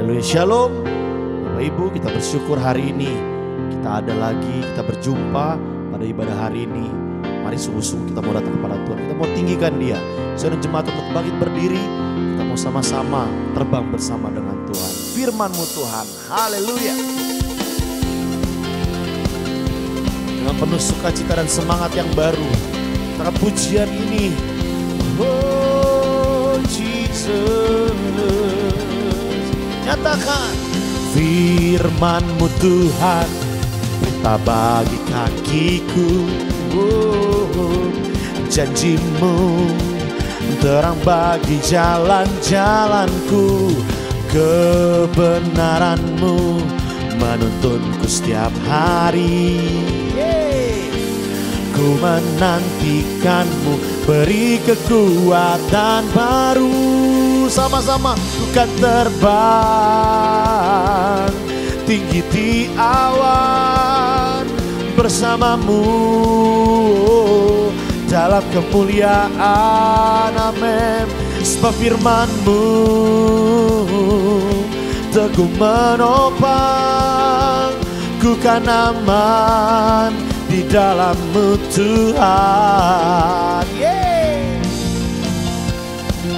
Haleluya, shalom. Bapak Ibu, kita bersyukur hari ini kita ada lagi, kita berjumpa pada ibadah hari ini. Mari sungguh-sungguh kita mau datang kepada Tuhan, kita mau tinggikan Dia. Saudara jemaat untuk bangkit berdiri, kita mau sama-sama terbang bersama dengan Tuhan. Firman-Mu Tuhan, haleluya. Dengan penuh sukacita dan semangat yang baru, kita pujian ini. Oh Jesus, nyatakan firman-Mu Tuhan, perintah bagi kakiku. Janji-Mu terang bagi jalan-jalanku. Kebenaran-Mu menuntunku setiap hari. Ku menantikan-Mu, beri kekuatan baru. Sama-sama ku kan terbang tinggi di awan bersama-Mu dalam kemuliaan. Amin. Sebab firman-Mu teguh menopang, ku kan aman di dalam-Mu Tuhan.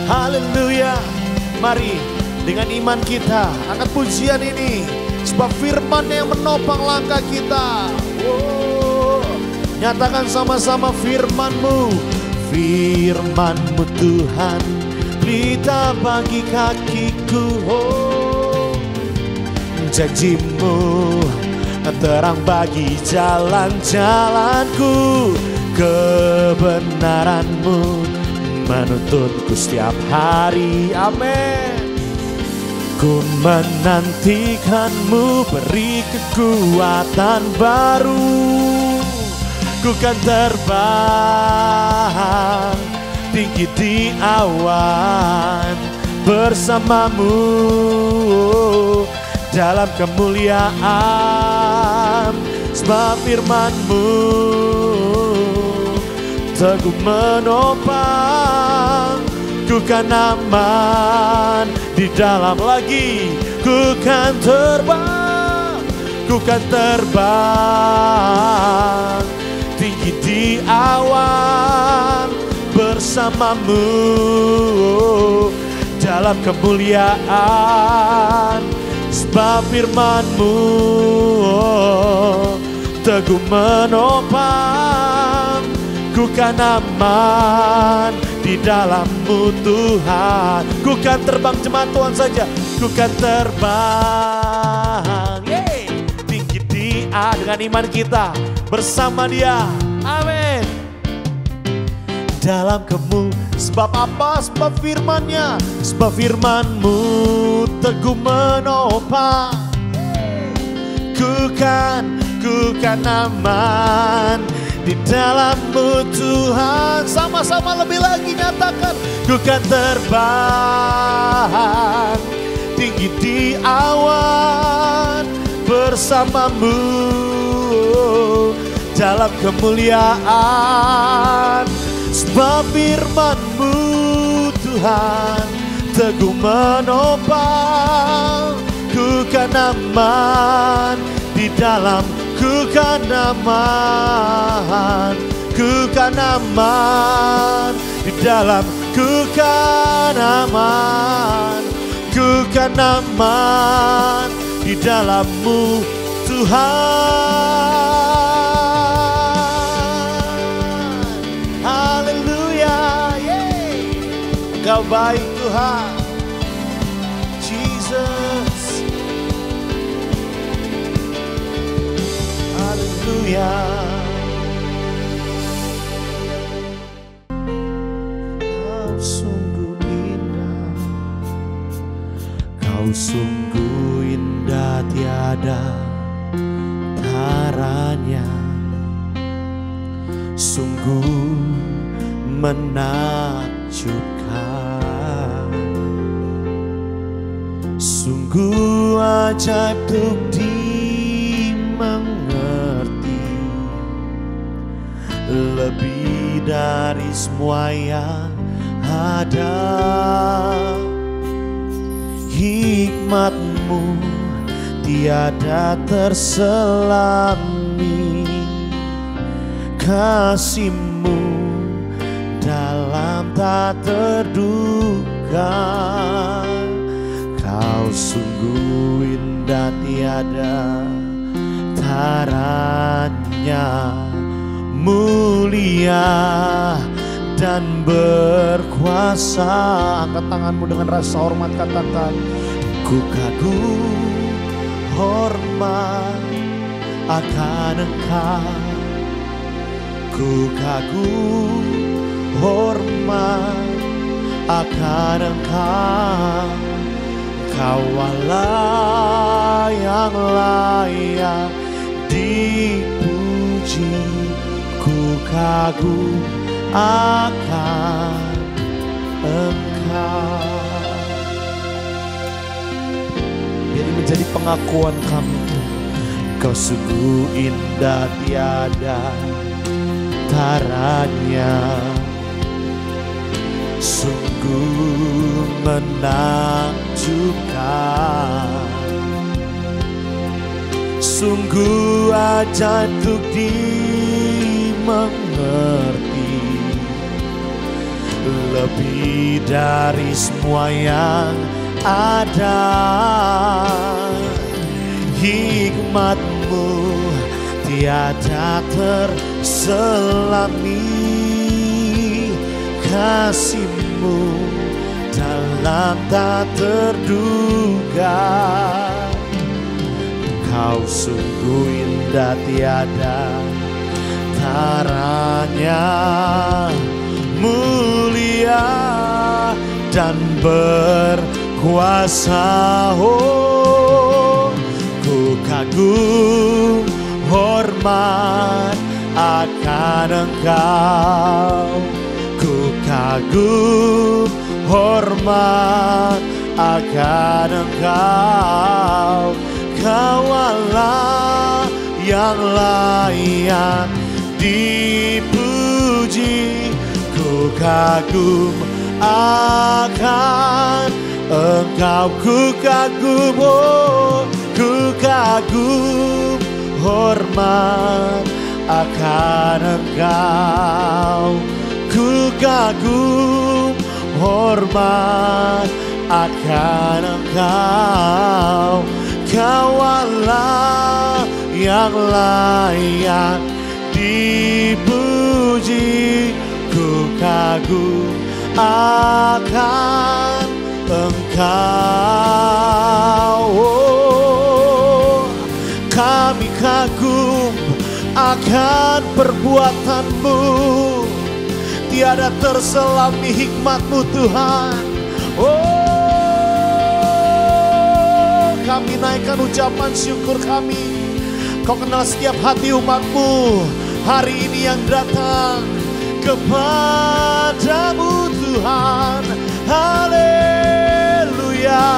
Haleluya. Mari dengan iman kita angkat pujian ini, sebab firman yang menopang langkah kita. Nyatakan sama-sama firman-Mu. Firman-Mu Tuhan, pelita bagi kakiku. Janji-Mu terang bagi jalan-jalanku. Kebenaran-Mu menuntunku setiap hari. Amin. Ku menantikan-Mu, beri kekuatan baru. Ku kan terbang tinggi di awan bersama-Mu dalam kemuliaan. Sebab firman-Mu teguh menopang, ku kan aman di dalam. Lagi ku kan terbang, ku kan terbang tinggi di awan bersama-Mu dalam kemuliaan. Sebab firman-Mu teguh menopang, ku kan aman di dalam-Mu Tuhan. Ku kan terbang, jemaat Tuhan saja. Ku kan terbang tinggi di dengan iman kita bersama Dia. Amin. Dalam sebab apa? Sebab firman-Nya. Sebab firman-Mu teguh menopang, ku kan aman di dalam-Mu Tuhan. Sama-sama lebih lagi nyatakan, ku kan terbang tinggi di awan bersama-Mu dalam kemuliaan. Sebab firman-Mu Tuhan teguh menopang, ku kan aman di dalam. Ku kan aman, ku kan aman di dalam. Ku kan aman, ku kan aman di dalam-Mu Tuhan. Haleluya. Engkau baik Tuhan, Jesus. Haleluya. Kau sungguh indah, Kau sungguh indah, tiada taranya. Sungguh menakjubkan, sungguh ajaib untuk dimengerti. Lebih dari semua yang ada, hikmat hikmatmu tiada terselami, kasihmu dalam tak terduga. Kau sungguh indah tiada taranya, mulia dan berkuasa. Angkat tanganmu dengan rasa hormat, katakan, ku kagum hormat akan Engkau. Ku kagum hormat akan Engkau. Kau Allah yang layak dipuji. Ku kagum akan Engkau. Biar menjadi pengakuan kami, Kau sungguh indah tiada taranya, sungguh menakjubkan, sungguh ajaib untuk dimengerti, lebih dari semua yang ada. Hikmatmu tiada terselami, kasihmu dalam tak terduga. Kau sungguh indah tiada taranya, mulia dan berkuasa. Oh, ku kagum hormat akan Engkau. Ku kagum hormat akan Engkau. Kau Allah yang layak dipuji. Ku kagum akan Engkau. Ku kagum, oh, ku kagum hormat akan Engkau. Ku kagum hormat akan Engkau. Kau Allah yang layak dipuji. Ku kagum akan Engkau. Oh, kami kagum akan perbuatan-Mu, tiada terselami hikmat-Mu Tuhan. Oh, kami naikkan ucapan syukur kami. Kau kenal setiap hati umat-Mu hari ini yang datang kepadamu Tuhan. Haleluya,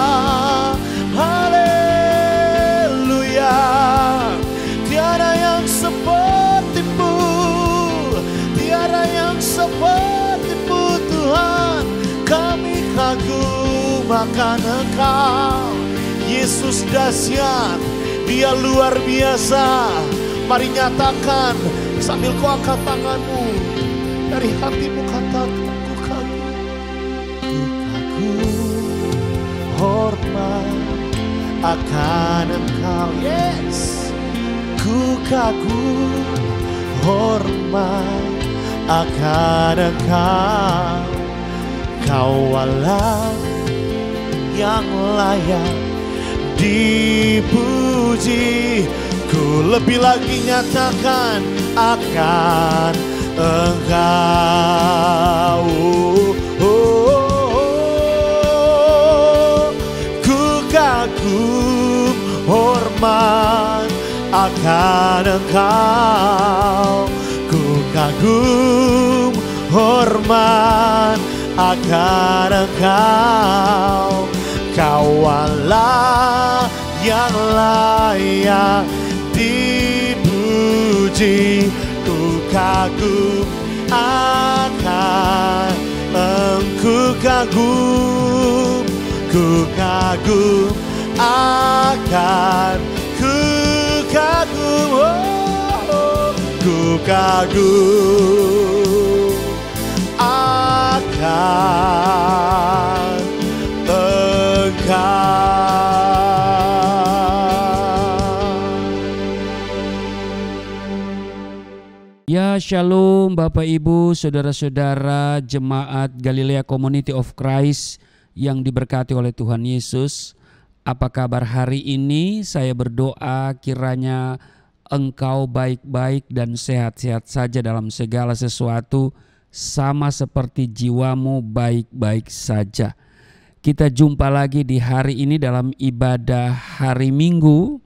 haleluya. Tiada yang seperti-Mu, tiada yang seperti-Mu Tuhan. Kami kagum akan Engkau. Yesus dahsyat, Dia luar biasa. Mari nyatakan sambil kau angkat tanganmu, dari hatimu katakan, ku kagum. Ku kagum hormat akan Engkau. Yes, ku kagum hormat akan Engkau. Kau Allah yang layak dipuji. Ku lebih lagi nyatakan akan Engkau. Oh, oh, oh. Ku kagum hormat akan Engkau. Ku kagum hormat akan Engkau. Kau Allah yang layak dipuji. Ku kagum akan Engkau. Ku kagum akan ku kagum, ku kagum akan Engkau. Ya, shalom Bapak Ibu, saudara-saudara jemaat Galilea Community of Christ yang diberkati oleh Tuhan Yesus. Apa kabar hari ini? Saya berdoa kiranya engkau baik-baik dan sehat-sehat saja dalam segala sesuatu, sama seperti jiwamu baik-baik saja. Kita jumpa lagi di hari ini dalam ibadah hari Minggu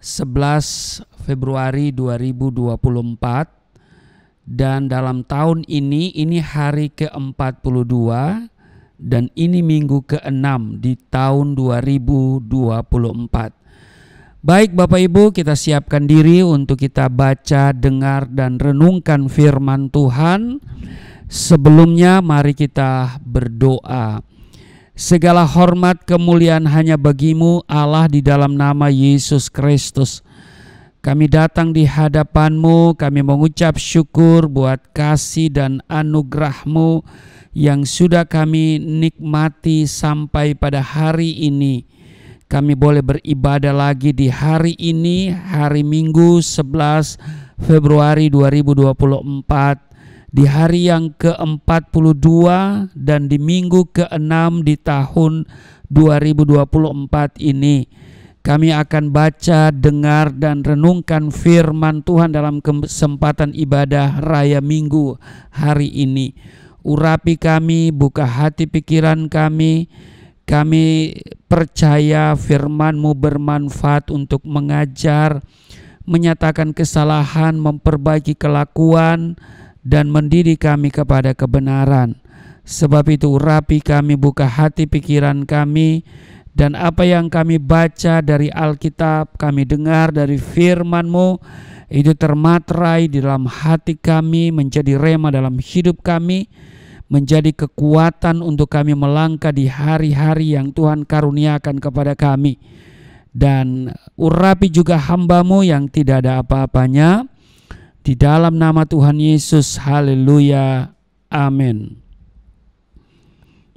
11 Februari 2024, dan dalam tahun ini hari ke-42 dan ini minggu ke-6 di tahun 2024. Baik Bapak Ibu, kita siapkan diri untuk kita baca, dengar, dan renungkan firman Tuhan. Sebelumnya mari kita berdoa. Segala hormat kemuliaan hanya bagimu Allah di dalam nama Yesus Kristus. Kami datang di hadapan-Mu, kami mengucap syukur buat kasih dan anugerah-Mu yang sudah kami nikmati sampai pada hari ini. Kami boleh beribadah lagi di hari ini, hari Minggu 11 Februari 2024. Di hari yang ke-42 dan di minggu ke-6 di tahun 2024 ini, kami akan baca, dengar, dan renungkan firman Tuhan dalam kesempatan ibadah raya minggu hari ini. Urapi kami, buka hati pikiran kami. Kami percaya firman-Mu bermanfaat untuk mengajar, menyatakan kesalahan, memperbaiki kelakuan, dan mendidik kami kepada kebenaran. Sebab itu urapi kami, buka hati pikiran kami, dan apa yang kami baca dari Alkitab, kami dengar dari firman-Mu, itu termaterai di dalam hati kami, menjadi rema dalam hidup kami, menjadi kekuatan untuk kami melangkah di hari-hari yang Tuhan karuniakan kepada kami. Dan urapi juga hamba-Mu yang tidak ada apa-apanya, di dalam nama Tuhan Yesus, haleluya, amin.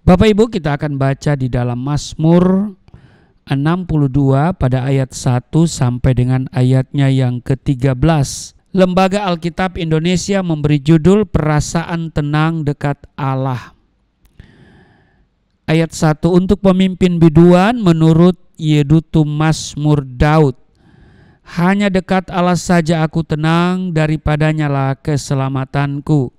Bapak Ibu, kita akan baca di dalam Mazmur 62 pada ayat 1 sampai dengan ayatnya yang ke-13. Lembaga Alkitab Indonesia memberi judul Perasaan Tenang Dekat Allah. Ayat 1, untuk pemimpin biduan menurut Yedutun Mazmur Daud. Hanya dekat Allah saja aku tenang, daripadanya lah keselamatanku.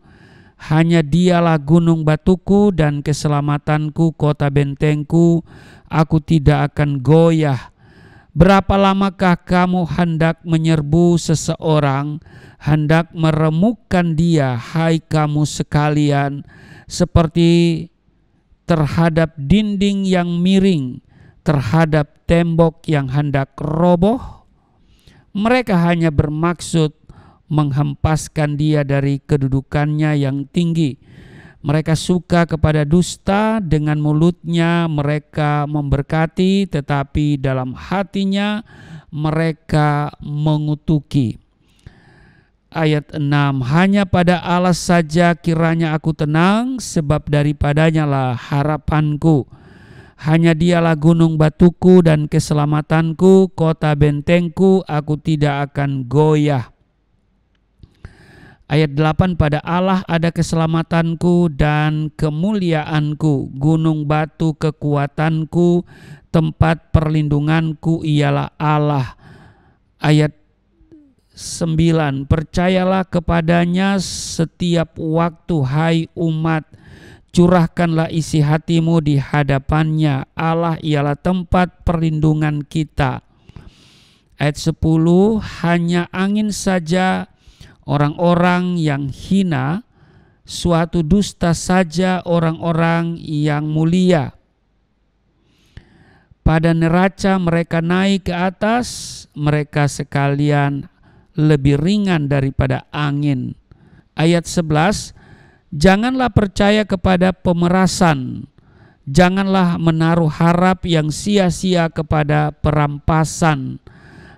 Hanya Dialah gunung batuku dan keselamatanku, kota bentengku, aku tidak akan goyah. Berapa lamakah kamu hendak menyerbu seseorang, hendak meremukkan dia, hai kamu sekalian, seperti terhadap dinding yang miring, terhadap tembok yang hendak roboh? Mereka hanya bermaksud menghempaskan dia dari kedudukannya yang tinggi. Mereka suka kepada dusta, dengan mulutnya mereka memberkati, tetapi dalam hatinya mereka mengutuki. Ayat 6, hanya pada Allah saja kiranya aku tenang, sebab daripadanya lah harapanku. Hanya Dialah gunung batuku dan keselamatanku, kota bentengku, aku tidak akan goyah. Ayat 8, pada Allah ada keselamatanku dan kemuliaanku, gunung batu kekuatanku, tempat perlindunganku ialah Allah. Ayat 9, percayalah kepadanya setiap waktu, hai umat, curahkanlah isi hatimu di hadapannya. Allah ialah tempat perlindungan kita. Ayat 10, hanya angin saja orang-orang yang hina, suatu dusta saja orang-orang yang mulia. Pada neraca mereka naik ke atas, mereka sekalian lebih ringan daripada angin. Ayat 11, janganlah percaya kepada pemerasan, Janganlah menaruh harap yang sia-sia kepada perampasan.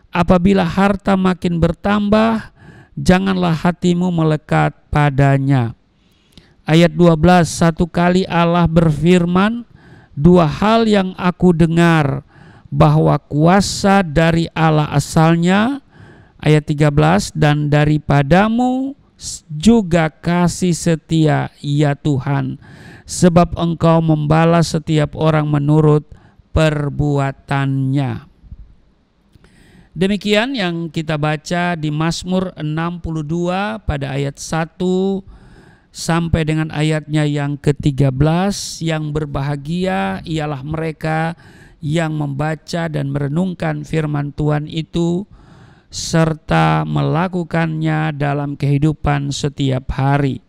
Apabila harta makin bertambah, janganlah hatimu melekat padanya. Ayat 12, satu kali Allah berfirman, dua hal yang aku dengar, bahwa kuasa dari Allah asalnya, ayat 13, dan daripadamu juga kasih setia ya Tuhan, sebab Engkau membalas setiap orang menurut perbuatannya. Demikian yang kita baca di Mazmur 62 pada ayat 1 sampai dengan ayatnya yang ke-13. Yang berbahagia ialah mereka yang membaca dan merenungkan firman Tuhan itu serta melakukannya dalam kehidupan setiap hari.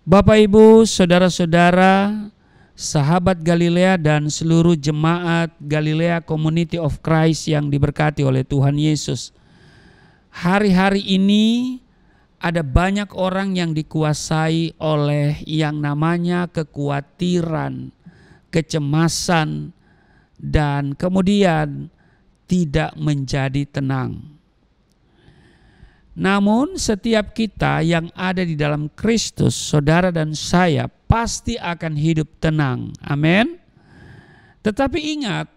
Bapak, Ibu, saudara-saudara, sahabat Galilea dan seluruh jemaat Galilea Community of Christ yang diberkati oleh Tuhan Yesus. Hari-hari ini ada banyak orang yang dikuasai oleh yang namanya kekhawatiran, kecemasan, dan kemudian tidak menjadi tenang. Namun setiap kita yang ada di dalam Kristus, saudara dan saya, pasti akan hidup tenang. Amin. Tetapi ingat,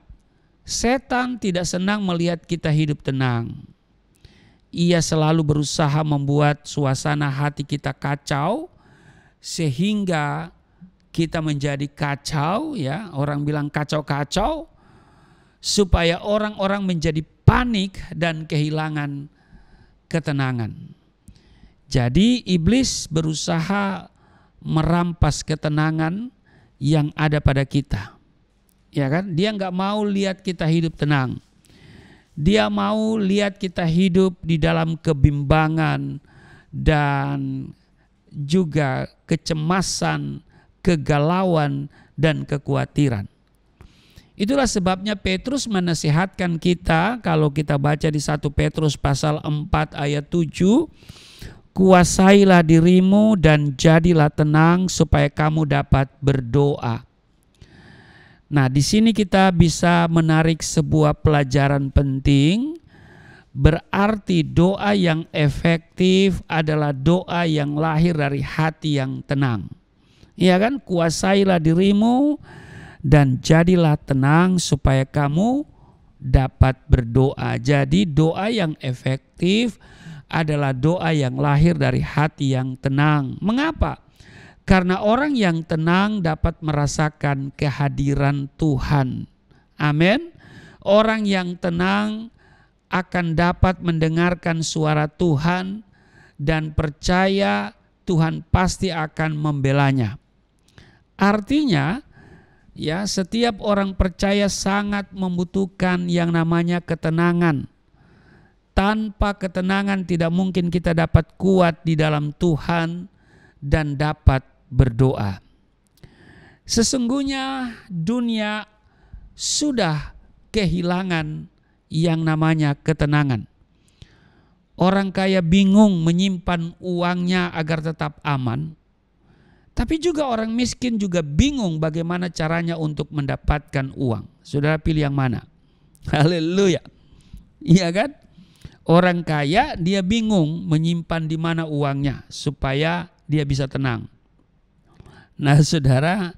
setan tidak senang melihat kita hidup tenang. Ia selalu berusaha membuat suasana hati kita kacau sehingga kita menjadi kacau, ya. Orang bilang kacau-kacau, supaya orang-orang menjadi panik dan kehilangan ketenangan. Jadi iblis berusaha merampas ketenangan yang ada pada kita. Ya kan? Dia nggak mau lihat kita hidup tenang. Dia mau lihat kita hidup di dalam kebimbangan dan juga kecemasan, kegalauan, dan kekhawatiran. Itulah sebabnya Petrus menasihatkan kita, kalau kita baca di 1 Petrus pasal 4 ayat 7, kuasailah dirimu dan jadilah tenang supaya kamu dapat berdoa. Nah, di sini kita bisa menarik sebuah pelajaran penting. Berarti doa yang efektif adalah doa yang lahir dari hati yang tenang. Iya kan? Kuasailah dirimu dan jadilah tenang supaya kamu dapat berdoa. Jadi doa yang efektif adalah doa yang lahir dari hati yang tenang. Mengapa? Karena orang yang tenang dapat merasakan kehadiran Tuhan. Amin. Orang yang tenang akan dapat mendengarkan suara Tuhan dan percaya Tuhan pasti akan membelanya. Artinya, ya, setiap orang percaya sangat membutuhkan yang namanya ketenangan. Tanpa ketenangan tidak mungkin kita dapat kuat di dalam Tuhan dan dapat berdoa. Sesungguhnya dunia sudah kehilangan yang namanya ketenangan. Orang kaya bingung menyimpan uangnya agar tetap aman. Tapi juga orang miskin juga bingung bagaimana caranya untuk mendapatkan uang. Saudara pilih yang mana? Haleluya. Iya kan? Orang kaya dia bingung menyimpan di mana uangnya supaya dia bisa tenang. Nah, saudara,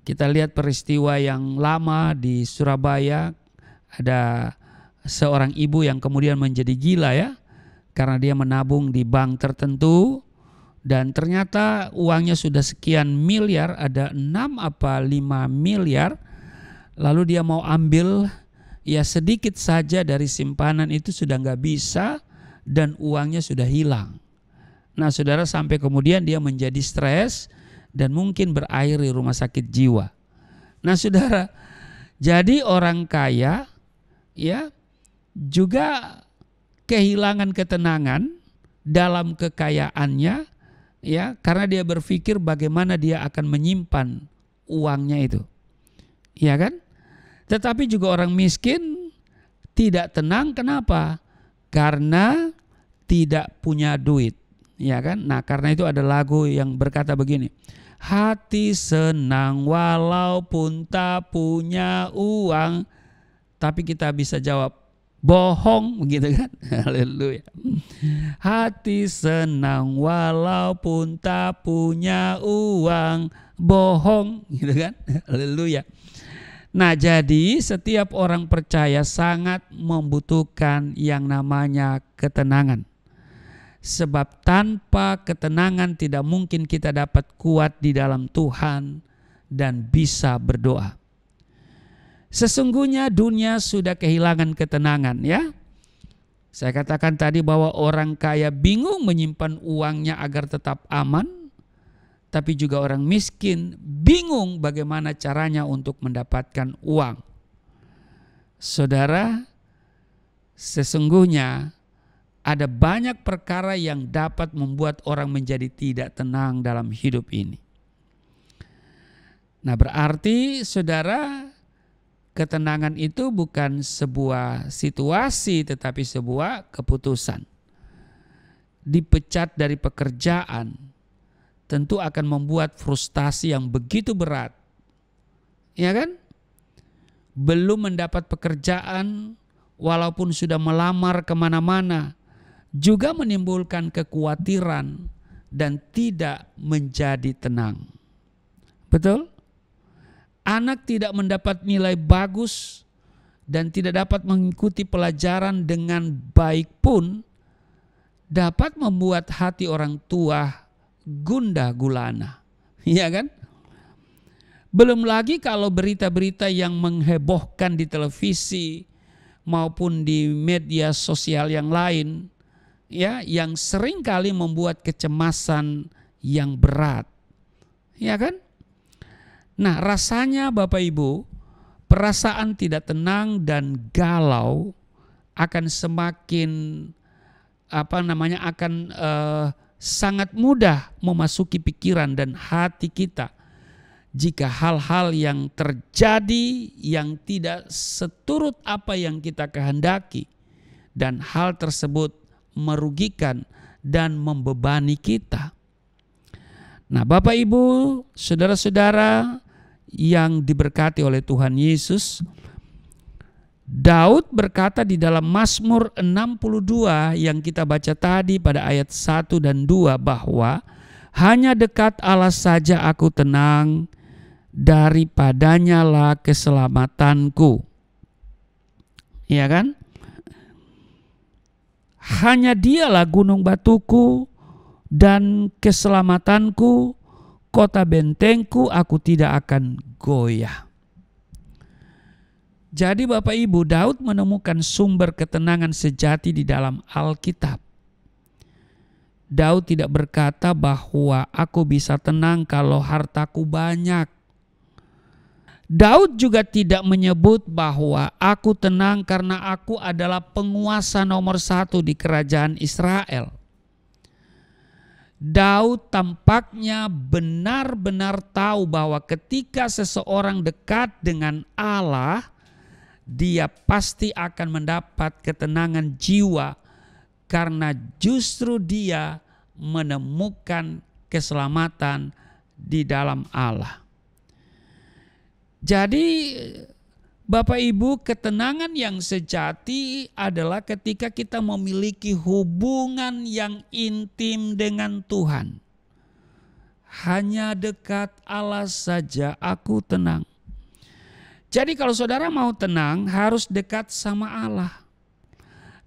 kita lihat peristiwa yang lama di Surabaya. Ada seorang ibu yang kemudian menjadi gila, ya, karena dia menabung di bank tertentu. Dan ternyata uangnya sudah sekian miliar, ada 6 apa 5 miliar. Lalu dia mau ambil, ya sedikit saja dari simpanan itu sudah nggak bisa dan uangnya sudah hilang. Nah, saudara, sampai kemudian dia menjadi stres dan mungkin berakhir di rumah sakit jiwa. Nah, saudara, jadi orang kaya, ya, juga kehilangan ketenangan dalam kekayaannya, ya, karena dia berpikir bagaimana dia akan menyimpan uangnya itu. Ya kan? Tetapi juga orang miskin tidak tenang, kenapa? Karena tidak punya duit. Ya kan? Nah, karena itu ada lagu yang berkata begini, Hati senang walaupun tak punya uang. Tapi kita bisa jawab, bohong, begitu kan? Haleluya. Hati senang walaupun tak punya uang, bohong, gitu kan? Haleluya. Nah, jadi setiap orang percaya sangat membutuhkan yang namanya ketenangan. Sebab tanpa ketenangan tidak mungkin kita dapat kuat di dalam Tuhan dan bisa berdoa. Sesungguhnya dunia sudah kehilangan ketenangan, ya. Saya katakan tadi bahwa orang kaya bingung menyimpan uangnya agar tetap aman, tapi juga orang miskin bingung bagaimana caranya untuk mendapatkan uang. Saudara, sesungguhnya ada banyak perkara yang dapat membuat orang menjadi tidak tenang dalam hidup ini. Nah, berarti saudara, ketenangan itu bukan sebuah situasi tetapi sebuah keputusan. Dipecat dari pekerjaan tentu akan membuat frustasi yang begitu berat. Ya kan? Belum mendapat pekerjaan walaupun sudah melamar kemana-mana, juga menimbulkan kekhawatiran dan tidak menjadi tenang. Betul? Anak tidak mendapat nilai bagus dan tidak dapat mengikuti pelajaran dengan baik pun dapat membuat hati orang tua gundah gulana. Iya kan? Belum lagi kalau berita-berita yang menghebohkan di televisi maupun di media sosial yang lain, ya, yang sering kali membuat kecemasan yang berat. Ya kan? Nah, rasanya Bapak Ibu, perasaan tidak tenang dan galau akan semakin akan sangat mudah memasuki pikiran dan hati kita jika hal-hal yang terjadi yang tidak seturut apa yang kita kehendaki dan hal tersebut merugikan dan membebani kita. Nah, Bapak Ibu, saudara-saudara yang diberkati oleh Tuhan Yesus, Daud berkata di dalam Mazmur 62 yang kita baca tadi pada ayat 1 dan 2 bahwa hanya dekat Allah saja aku tenang, daripadanya lah keselamatanku. Iya kan? Hanya dialah gunung batuku dan keselamatanku, kota bentengku, aku tidak akan goyah. Jadi Bapak Ibu, Daud menemukan sumber ketenangan sejati di dalam Alkitab. Daud tidak berkata bahwa aku bisa tenang kalau hartaku banyak. Daud juga tidak menyebut bahwa aku tenang karena aku adalah penguasa nomor 1 di kerajaan Israel. Daud tampaknya benar-benar tahu bahwa ketika seseorang dekat dengan Allah, dia pasti akan mendapat ketenangan jiwa karena justru dia menemukan keselamatan di dalam Allah. Jadi Bapak Ibu, ketenangan yang sejati adalah ketika kita memiliki hubungan yang intim dengan Tuhan. Hanya dekat Allah saja aku tenang. Jadi kalau saudara mau tenang harus dekat sama Allah.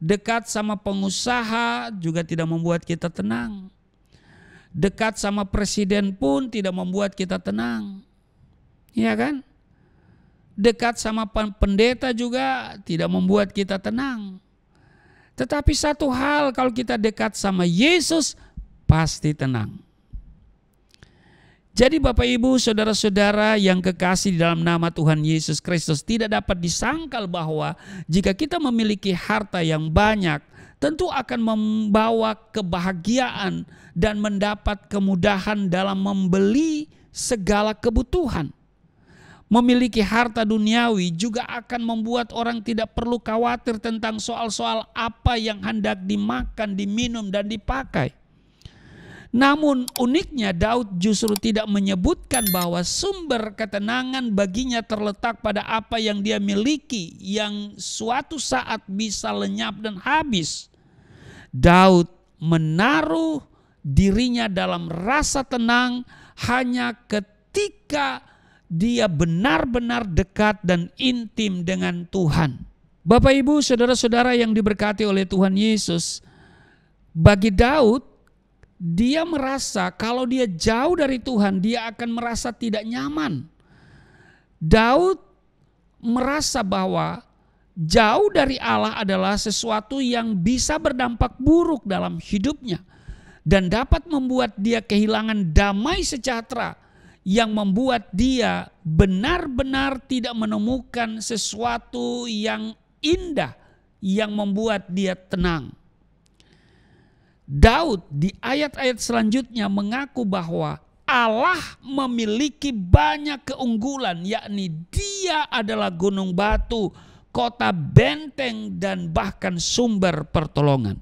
Dekat sama pengusaha juga tidak membuat kita tenang. Dekat sama presiden pun tidak membuat kita tenang. Iya kan? Dekat sama pendeta juga tidak membuat kita tenang. Tetapi satu hal, kalau kita dekat sama Yesus pasti tenang. Jadi Bapak Ibu, saudara-saudara yang kekasih di dalam nama Tuhan Yesus Kristus, tidak dapat disangkal bahwa jika kita memiliki harta yang banyak, tentu akan membawa kebahagiaan dan mendapat kemudahan dalam membeli segala kebutuhan. Memiliki harta duniawi juga akan membuat orang tidak perlu khawatir tentang soal-soal apa yang hendak dimakan, diminum, dan dipakai. Namun uniknya Daud justru tidak menyebutkan bahwa sumber ketenangan baginya terletak pada apa yang dia miliki yang suatu saat bisa lenyap dan habis. Daud menaruh dirinya dalam rasa tenang hanya ketika dia benar-benar dekat dan intim dengan Tuhan. Bapak Ibu, saudara-saudara yang diberkati oleh Tuhan Yesus, bagi Daud, dia merasa kalau dia jauh dari Tuhan, dia akan merasa tidak nyaman. Daud merasa bahwa jauh dari Allah adalah sesuatu yang bisa berdampak buruk dalam hidupnya dan dapat membuat dia kehilangan damai sejahtera yang membuat dia benar-benar tidak menemukan sesuatu yang indah yang membuat dia tenang. Daud di ayat-ayat selanjutnya mengaku bahwa Allah memiliki banyak keunggulan, yakni Dia adalah gunung batu, kota benteng, dan bahkan sumber pertolongan.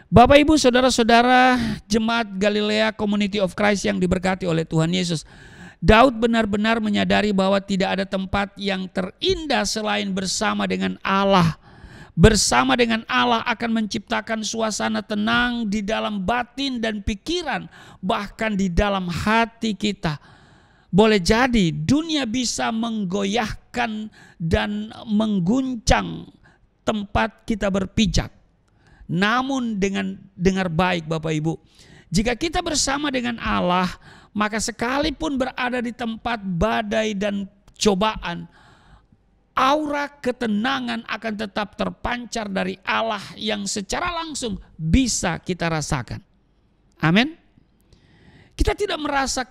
Bapak Ibu, saudara-saudara jemaat Galilea Community of Christ yang diberkati oleh Tuhan Yesus, Daud benar-benar menyadari bahwa tidak ada tempat yang terindah selain bersama dengan Allah. Bersama dengan Allah akan menciptakan suasana tenang di dalam batin dan pikiran, bahkan di dalam hati kita. Boleh jadi dunia bisa menggoyahkan dan mengguncang tempat kita berpijak. Namun dengar baik Bapak Ibu, jika kita bersama dengan Allah, maka sekalipun berada di tempat badai dan cobaan, aura ketenangan akan tetap terpancar dari Allah yang secara langsung bisa kita rasakan. Amin. Kita tidak merasa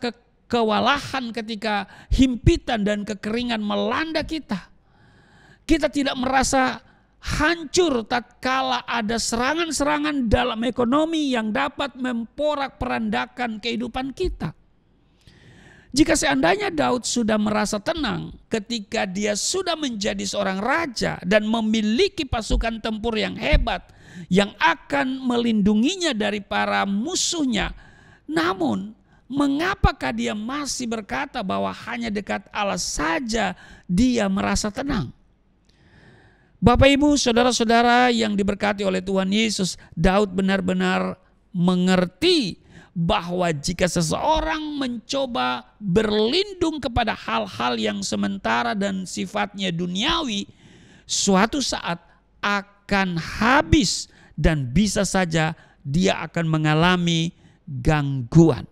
kewalahan ketika himpitan dan kekeringan melanda kita. Kita tidak merasa hancur tatkala ada serangan-serangan dalam ekonomi yang dapat memporak-perandakan kehidupan kita. Jika seandainya Daud sudah merasa tenang ketika dia sudah menjadi seorang raja dan memiliki pasukan tempur yang hebat yang akan melindunginya dari para musuhnya, namun mengapakah dia masih berkata bahwa hanya dekat Allah saja dia merasa tenang? Bapak Ibu, saudara-saudara yang diberkati oleh Tuhan Yesus, Daud benar-benar mengerti bahwa jika seseorang mencoba berlindung kepada hal-hal yang sementara dan sifatnya duniawi, suatu saat akan habis dan bisa saja dia akan mengalami gangguan.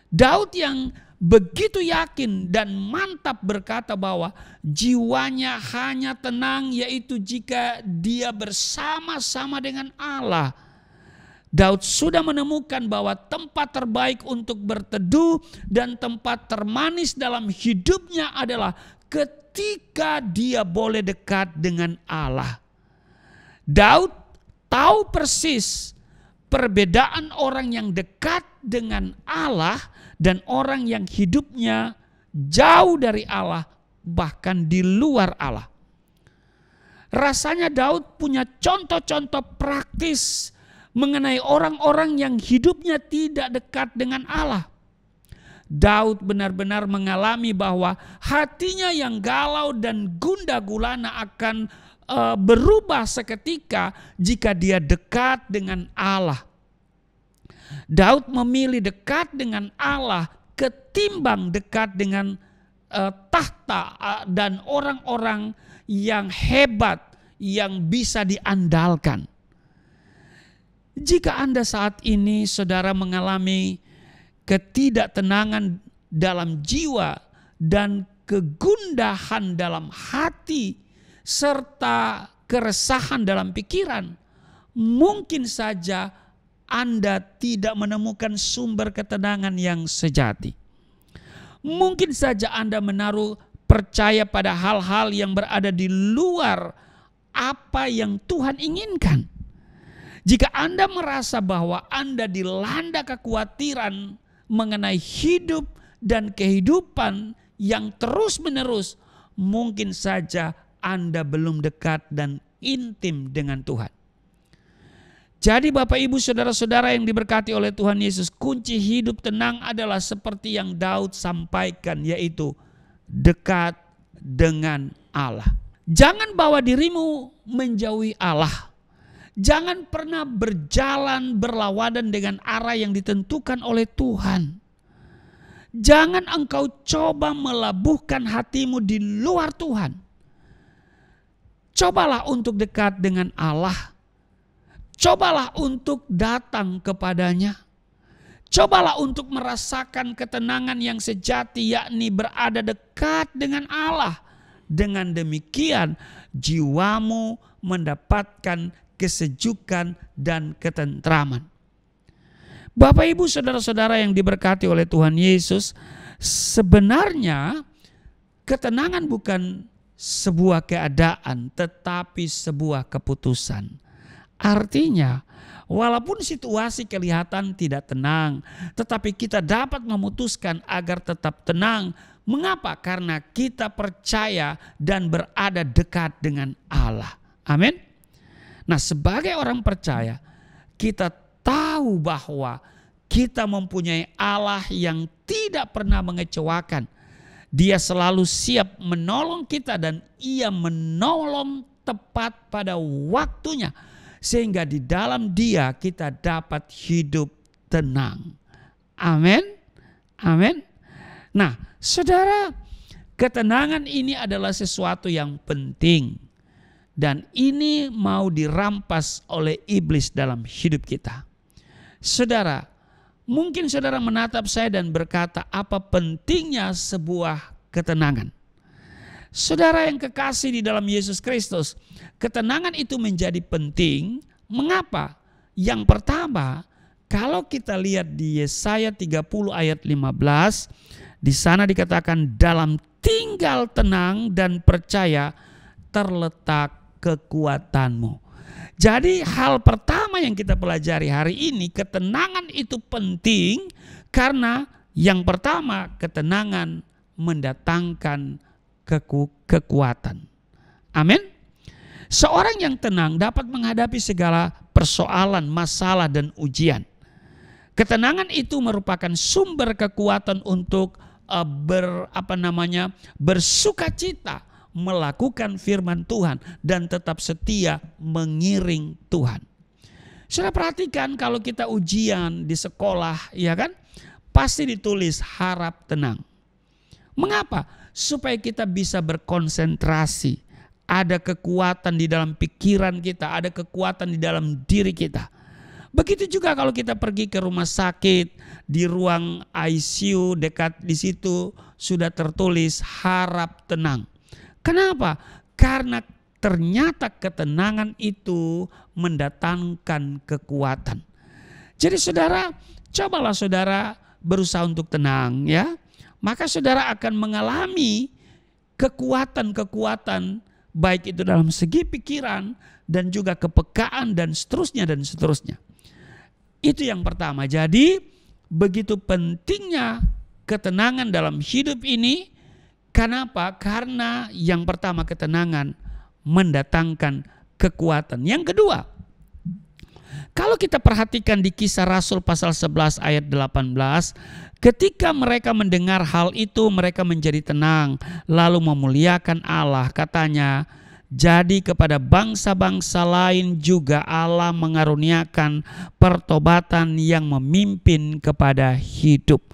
Daud yang begitu yakin dan mantap berkata bahwa jiwanya hanya tenang yaitu jika dia bersama-sama dengan Allah. Daud sudah menemukan bahwa tempat terbaik untuk berteduh dan tempat termanis dalam hidupnya adalah ketika dia boleh dekat dengan Allah. Daud tahu persis perbedaan orang yang dekat dengan Allah dan orang yang hidupnya jauh dari Allah, bahkan di luar Allah. Rasanya Daud punya contoh-contoh praktis mengenai orang-orang yang hidupnya tidak dekat dengan Allah. Daud benar-benar mengalami bahwa hatinya yang galau dan gundah gulana akan berubah seketika jika dia dekat dengan Allah. Daud memilih dekat dengan Allah ketimbang dekat dengan tahta dan orang-orang yang hebat yang bisa diandalkan. Jika Anda saat ini saudara mengalami ketidaktenangan dalam jiwa dan kegundahan dalam hati serta keresahan dalam pikiran, mungkin saja Anda tidak menemukan sumber ketenangan yang sejati. Mungkin saja Anda menaruh percaya pada hal-hal yang berada di luar apa yang Tuhan inginkan. Jika Anda merasa bahwa Anda dilanda kekhawatiran mengenai hidup dan kehidupan yang terus-menerus, mungkin saja Anda belum dekat dan intim dengan Tuhan. Jadi Bapak Ibu saudara-saudara yang diberkati oleh Tuhan Yesus, kunci hidup tenang adalah seperti yang Daud sampaikan, yaitu dekat dengan Allah. Jangan bawa dirimu menjauhi Allah. Jangan pernah berjalan berlawanan dengan arah yang ditentukan oleh Tuhan. Jangan engkau coba melabuhkan hatimu di luar Tuhan. Cobalah untuk dekat dengan Allah. Cobalah untuk datang kepadanya. Cobalah untuk merasakan ketenangan yang sejati, yakni berada dekat dengan Allah. Dengan demikian jiwamu mendapatkan kesejukan dan ketentraman. Bapak Ibu saudara-saudara yang diberkati oleh Tuhan Yesus, sebenarnya ketenangan bukan sebuah keadaan tetapi sebuah keputusan. Artinya, walaupun situasi kelihatan tidak tenang, tetapi kita dapat memutuskan agar tetap tenang. Mengapa? Karena kita percaya dan berada dekat dengan Allah. Amin. Nah, sebagai orang percaya, kita tahu bahwa kita mempunyai Allah yang tidak pernah mengecewakan. Dia selalu siap menolong kita dan Ia menolong tepat pada waktunya. Sehingga di dalam Dia kita dapat hidup tenang. Amin. Amin. Nah, saudara, ketenangan ini adalah sesuatu yang penting. Dan ini mau dirampas oleh iblis dalam hidup kita. Saudara, mungkin saudara menatap saya dan berkata, apa pentingnya sebuah ketenangan? Saudara yang kekasih di dalam Yesus Kristus, ketenangan itu menjadi penting. Mengapa? Yang pertama, kalau kita lihat di Yesaya 30 ayat 15, di sana dikatakan dalam tinggal tenang dan percaya terletak kekuatanmu. Jadi hal pertama yang kita pelajari hari ini, ketenangan itu penting karena yang pertama, ketenangan mendatangkan kekuatan. Amin. Seorang yang tenang dapat menghadapi segala persoalan, masalah dan ujian. Ketenangan itu merupakan sumber kekuatan untuk bersukacita melakukan firman Tuhan dan tetap setia mengiring Tuhan. Saudara perhatikan kalau kita ujian di sekolah, ya kan? Pasti ditulis harap tenang. Mengapa? Supaya kita bisa berkonsentrasi. Ada kekuatan di dalam pikiran kita, ada kekuatan di dalam diri kita. Begitu juga kalau kita pergi ke rumah sakit, di ruang ICU dekat di situ sudah tertulis harap tenang. Kenapa? Karena ternyata ketenangan itu mendatangkan kekuatan. Jadi saudara, cobalah saudara berusaha untuk tenang ya. Maka saudara akan mengalami kekuatan-kekuatan baik itu dalam segi pikiran dan juga kepekaan dan seterusnya dan seterusnya. Itu yang pertama. Jadi begitu pentingnya ketenangan dalam hidup ini. Kenapa? Karena yang pertama ketenangan mendatangkan kekuatan. Yang kedua, kalau kita perhatikan di Kisah Rasul pasal 11 ayat 18, ketika mereka mendengar hal itu mereka menjadi tenang lalu memuliakan Allah. Katanya, jadi kepada bangsa-bangsa lain juga Allah mengaruniakan pertobatan yang memimpin kepada hidup.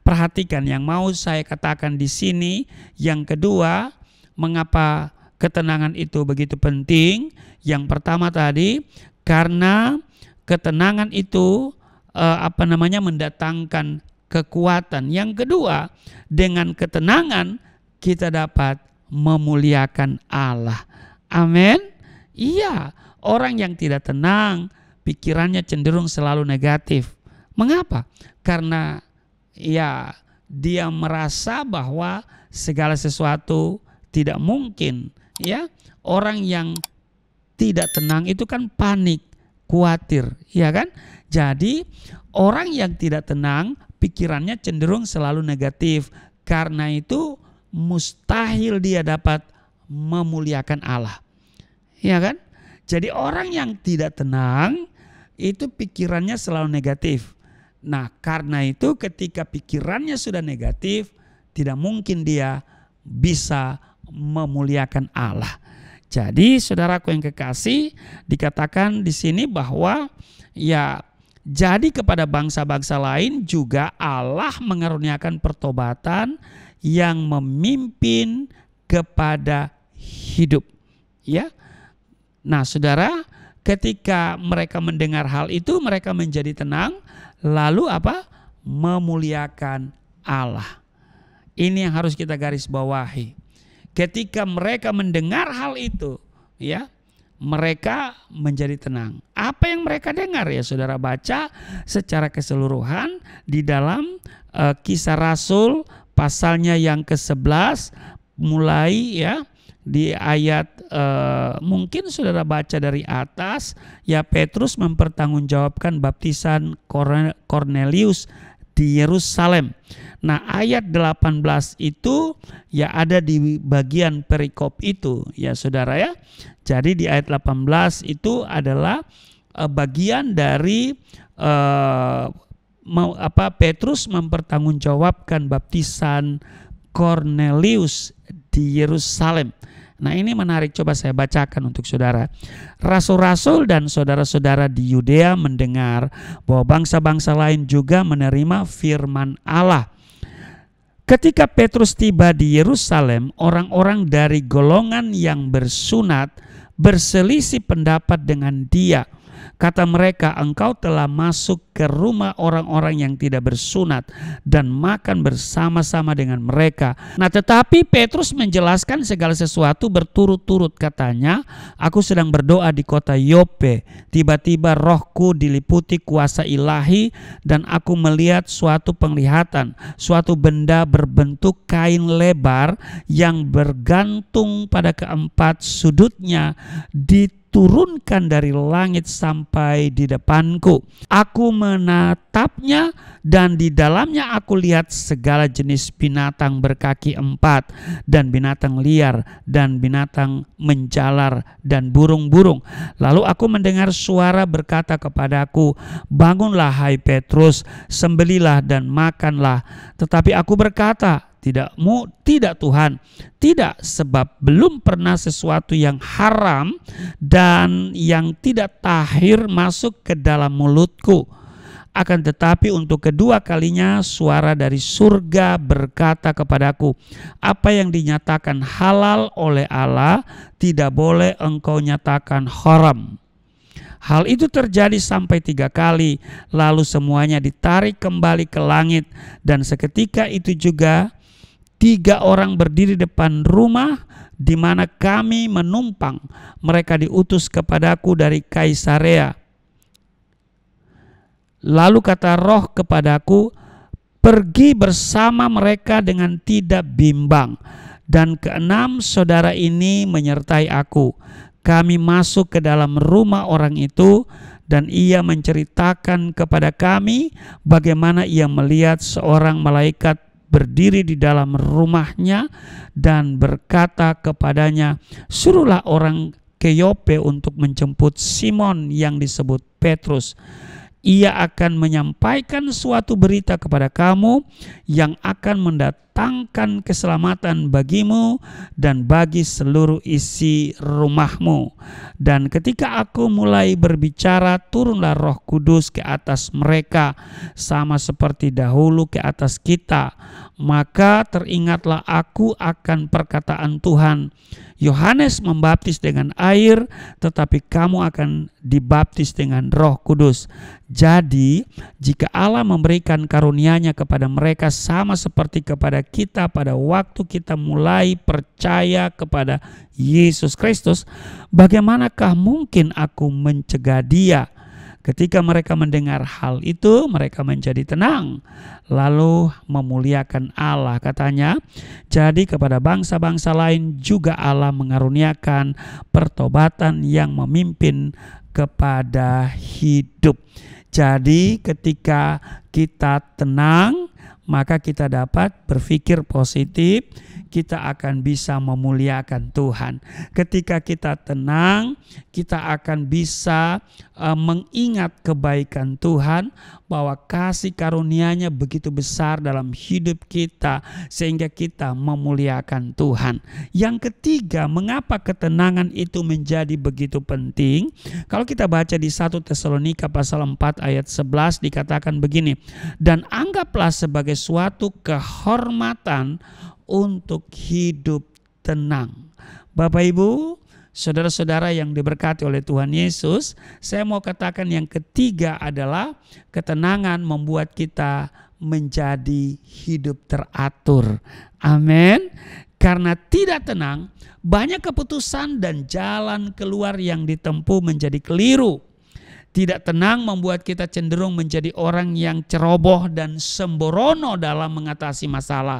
Perhatikan yang mau saya katakan di sini. Yang kedua, mengapa ketenangan itu begitu penting? Yang pertama tadi, karena ketenangan itu mendatangkan kekuatan. Yang kedua, dengan ketenangan kita dapat memuliakan Allah. Amin. Iya, orang yang tidak tenang pikirannya cenderung selalu negatif. Mengapa? Karena dia merasa bahwa segala sesuatu tidak mungkin. Ya, orang yang tidak tenang itu kan panik, khawatir, ya kan? Jadi orang yang tidak tenang pikirannya cenderung selalu negatif. Karena itu mustahil dia dapat memuliakan Allah. Ya kan? Jadi orang yang tidak tenang itu pikirannya selalu negatif. Nah, karena itu ketika pikirannya sudah negatif, tidak mungkin dia bisa memuliakan Allah. Jadi saudaraku yang kekasih, dikatakan di sini bahwa ya jadi kepada bangsa-bangsa lain juga Allah mengaruniakan pertobatan yang memimpin kepada hidup. Ya. Nah, saudara, ketika mereka mendengar hal itu, mereka menjadi tenang, lalu apa? Memuliakan Allah. Ini yang harus kita garis bawahi. Ketika mereka mendengar hal itu, ya, mereka menjadi tenang. Apa yang mereka dengar ya, saudara baca secara keseluruhan di dalam Kisah Rasul pasalnya yang ke-11 mulai ya di ayat mungkin saudara baca dari atas ya, Petrus mempertanggungjawabkan baptisan Kornelius di Yerusalem. Nah, ayat 18 itu ya ada di bagian perikop itu ya saudara ya. Jadi di ayat 18 itu adalah bagian dari Petrus mempertanggungjawabkan baptisan Kornelius di Yerusalem. Nah, ini menarik, coba saya bacakan untuk saudara. Rasul-rasul dan saudara-saudara di Yudea mendengar bahwa bangsa-bangsa lain juga menerima firman Allah. Ketika Petrus tiba di Yerusalem, orang-orang dari golongan yang bersunat berselisih pendapat dengan dia. Kata mereka, engkau telah masuk ke rumah orang-orang yang tidak bersunat dan makan bersama-sama dengan mereka. Nah, tetapi Petrus menjelaskan segala sesuatu berturut-turut. Katanya, aku sedang berdoa di kota Yope. Tiba-tiba rohku diliputi kuasa ilahi dan aku melihat suatu penglihatan. Suatu benda berbentuk kain lebar yang bergantung pada keempat sudutnya diturunkan dari langit sampai di depanku. Aku menatapnya dan di dalamnya aku lihat segala jenis binatang berkaki 4 dan binatang liar dan binatang menjalar dan burung-burung. Lalu aku mendengar suara berkata kepadaku, bangunlah hai Petrus, sembelilah dan makanlah. Tetapi aku berkata, tidak Tuhan, tidak, sebab belum pernah sesuatu yang haram dan yang tidak tahir masuk ke dalam mulutku. Akan tetapi untuk kedua kalinya suara dari surga berkata kepadaku, apa yang dinyatakan halal oleh Allah tidak boleh engkau nyatakan haram. Hal itu terjadi sampai 3 kali, lalu semuanya ditarik kembali ke langit. Dan seketika itu juga 3 orang berdiri depan rumah di mana kami menumpang. Mereka diutus kepadaku dari Kaisarea. Lalu kata roh kepadaku, pergi bersama mereka dengan tidak bimbang. Dan ke-6 saudara ini menyertai aku. Kami masuk ke dalam rumah orang itu dan ia menceritakan kepada kami bagaimana ia melihat seorang malaikat berdiri di dalam rumahnya dan berkata kepadanya, suruhlah orang ke Yope untuk menjemput Simon yang disebut Petrus. Ia akan menyampaikan suatu berita kepada kamu yang akan mendatangkan keselamatan bagimu dan bagi seluruh isi rumahmu. Dan ketika aku mulai berbicara, turunlah Roh Kudus ke atas mereka sama seperti dahulu ke atas kita. Maka teringatlah aku akan perkataan Tuhan. Yohanes membaptis dengan air, tetapi kamu akan dibaptis dengan Roh Kudus. Jadi, jika Allah memberikan karunia-Nya kepada mereka sama seperti kepada kita pada waktu kita mulai percaya kepada Yesus Kristus, bagaimanakah mungkin aku mencegah dia? Ketika mereka mendengar hal itu, mereka menjadi tenang, lalu memuliakan Allah. Katanya, jadi kepada bangsa-bangsa lain juga Allah mengaruniakan pertobatan yang memimpin kepada hidup. Jadi ketika kita tenang, maka kita dapat berpikir positif, kita akan bisa memuliakan Tuhan. Ketika kita tenang, kita akan bisa mengingat kebaikan Tuhan, bahwa kasih karunia-Nya begitu besar dalam hidup kita sehingga kita memuliakan Tuhan. Yang ketiga, mengapa ketenangan itu menjadi begitu penting? Kalau kita baca di 1 Tesalonika pasal 4 ayat 11 dikatakan begini, dan anggaplah sebagai suatu kehormatan untuk hidup tenang. Bapak Ibu, saudara-saudara yang diberkati oleh Tuhan Yesus, saya mau katakan yang ketiga adalah ketenangan membuat kita menjadi hidup teratur. Amin. Karena tidak tenang, banyak keputusan dan jalan keluar yang ditempuh menjadi keliru. Tidak tenang membuat kita cenderung menjadi orang yang ceroboh dan sembrono dalam mengatasi masalah.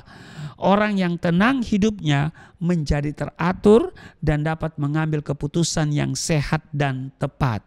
Orang yang tenang hidupnya menjadi teratur dan dapat mengambil keputusan yang sehat dan tepat.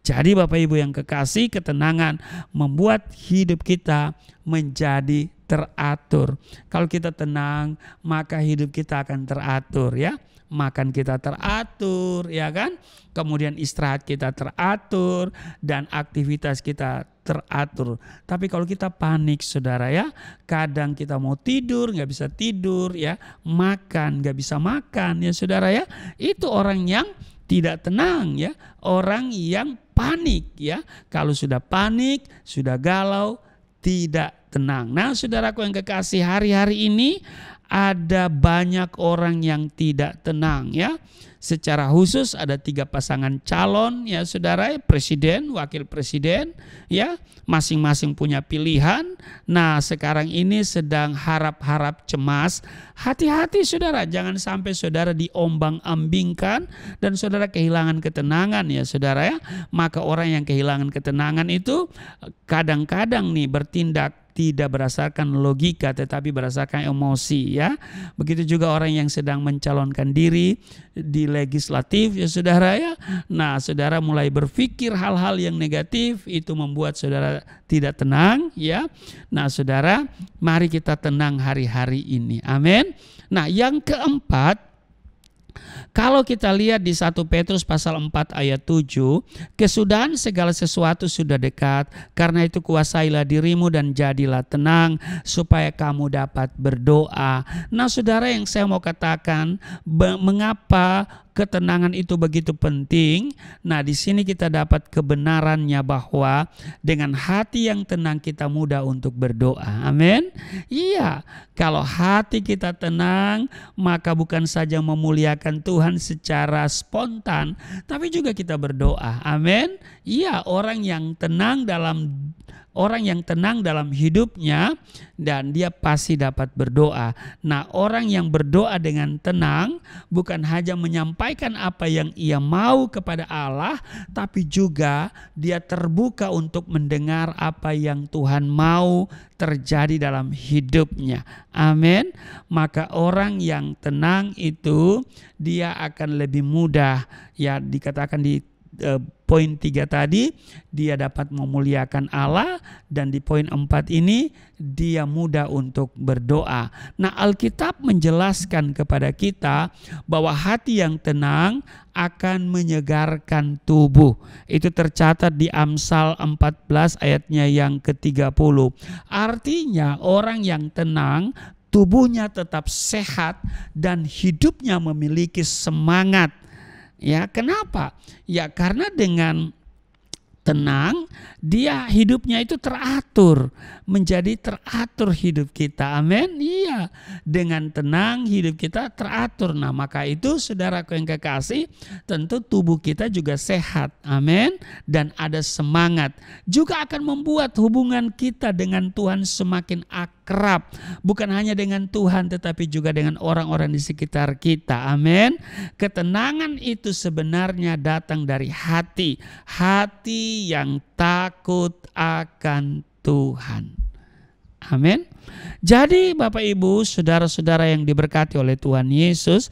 Jadi Bapak Ibu yang kekasih, ketenangan membuat hidup kita menjadi teratur. Kalau kita tenang, maka hidup kita akan teratur ya. Makan kita teratur ya kan, kemudian istirahat kita teratur dan aktivitas kita teratur. Tapi kalau kita panik saudara ya, kadang kita mau tidur nggak bisa tidur ya, makan nggak bisa makan ya saudara ya, itu orang yang tidak tenang ya, orang yang panik ya. Kalau sudah panik, sudah galau, tidak tenang. Nah saudaraku yang kekasih, hari-hari ini ada banyak orang yang tidak tenang ya. Secara khusus ada 3 pasangan calon ya saudara, presiden, wakil presiden ya, masing-masing punya pilihan. Nah sekarang ini sedang harap-harap cemas. Hati-hati saudara, jangan sampai saudara diombang-ambingkan dan saudara kehilangan ketenangan ya saudara ya. Maka orang yang kehilangan ketenangan itu kadang-kadang nih bertindak tidak berdasarkan logika tetapi berdasarkan emosi ya. Begitu juga orang yang sedang mencalonkan diri di legislatif ya saudara ya. Nah saudara mulai berpikir hal-hal yang negatif, itu membuat saudara tidak tenang ya. Nah saudara, mari kita tenang hari-hari ini. Amin. Nah yang keempat, kalau kita lihat di 1 Petrus pasal 4 ayat 7, kesudahan segala sesuatu sudah dekat, karena itu kuasailah dirimu dan jadilah tenang supaya kamu dapat berdoa. Nah saudara, yang saya mau katakan, mengapa ketenangan itu begitu penting? Nah di sini kita dapat kebenarannya bahwa dengan hati yang tenang kita mudah untuk berdoa. Amin. Iya, kalau hati kita tenang, maka bukan saja memuliakan Tuhan secara spontan, tapi juga kita berdoa. Amin. Iya, orang yang tenang dalam hidupnya dan dia pasti dapat berdoa. Nah, orang yang berdoa dengan tenang bukan hanya menyampaikan apa yang ia mau kepada Allah, tapi juga dia terbuka untuk mendengar apa yang Tuhan mau terjadi dalam hidupnya. Amin. Maka orang yang tenang itu dia akan lebih mudah, ya dikatakan di poin 3 tadi, dia dapat memuliakan Allah, dan di poin 4 ini dia mudah untuk berdoa. Nah, Alkitab menjelaskan kepada kita bahwa hati yang tenang akan menyegarkan tubuh. Itu tercatat di Amsal 14 ayatnya yang ke-30. Artinya orang yang tenang tubuhnya tetap sehat dan hidupnya memiliki semangat. Ya, kenapa? Ya karena dengan tenang dia hidupnya itu teratur, menjadi teratur hidup kita. Amin. Iya, dengan tenang hidup kita teratur. Nah maka itu saudaraku yang kekasih, tentu tubuh kita juga sehat. Amin. Dan ada semangat, juga akan membuat hubungan kita dengan Tuhan semakin akrab, bukan hanya dengan Tuhan tetapi juga dengan orang-orang di sekitar kita. Amin. Ketenangan itu sebenarnya datang dari hati yang takut akan Tuhan. Amin. Jadi Bapak Ibu, saudara-saudara yang diberkati oleh Tuhan Yesus,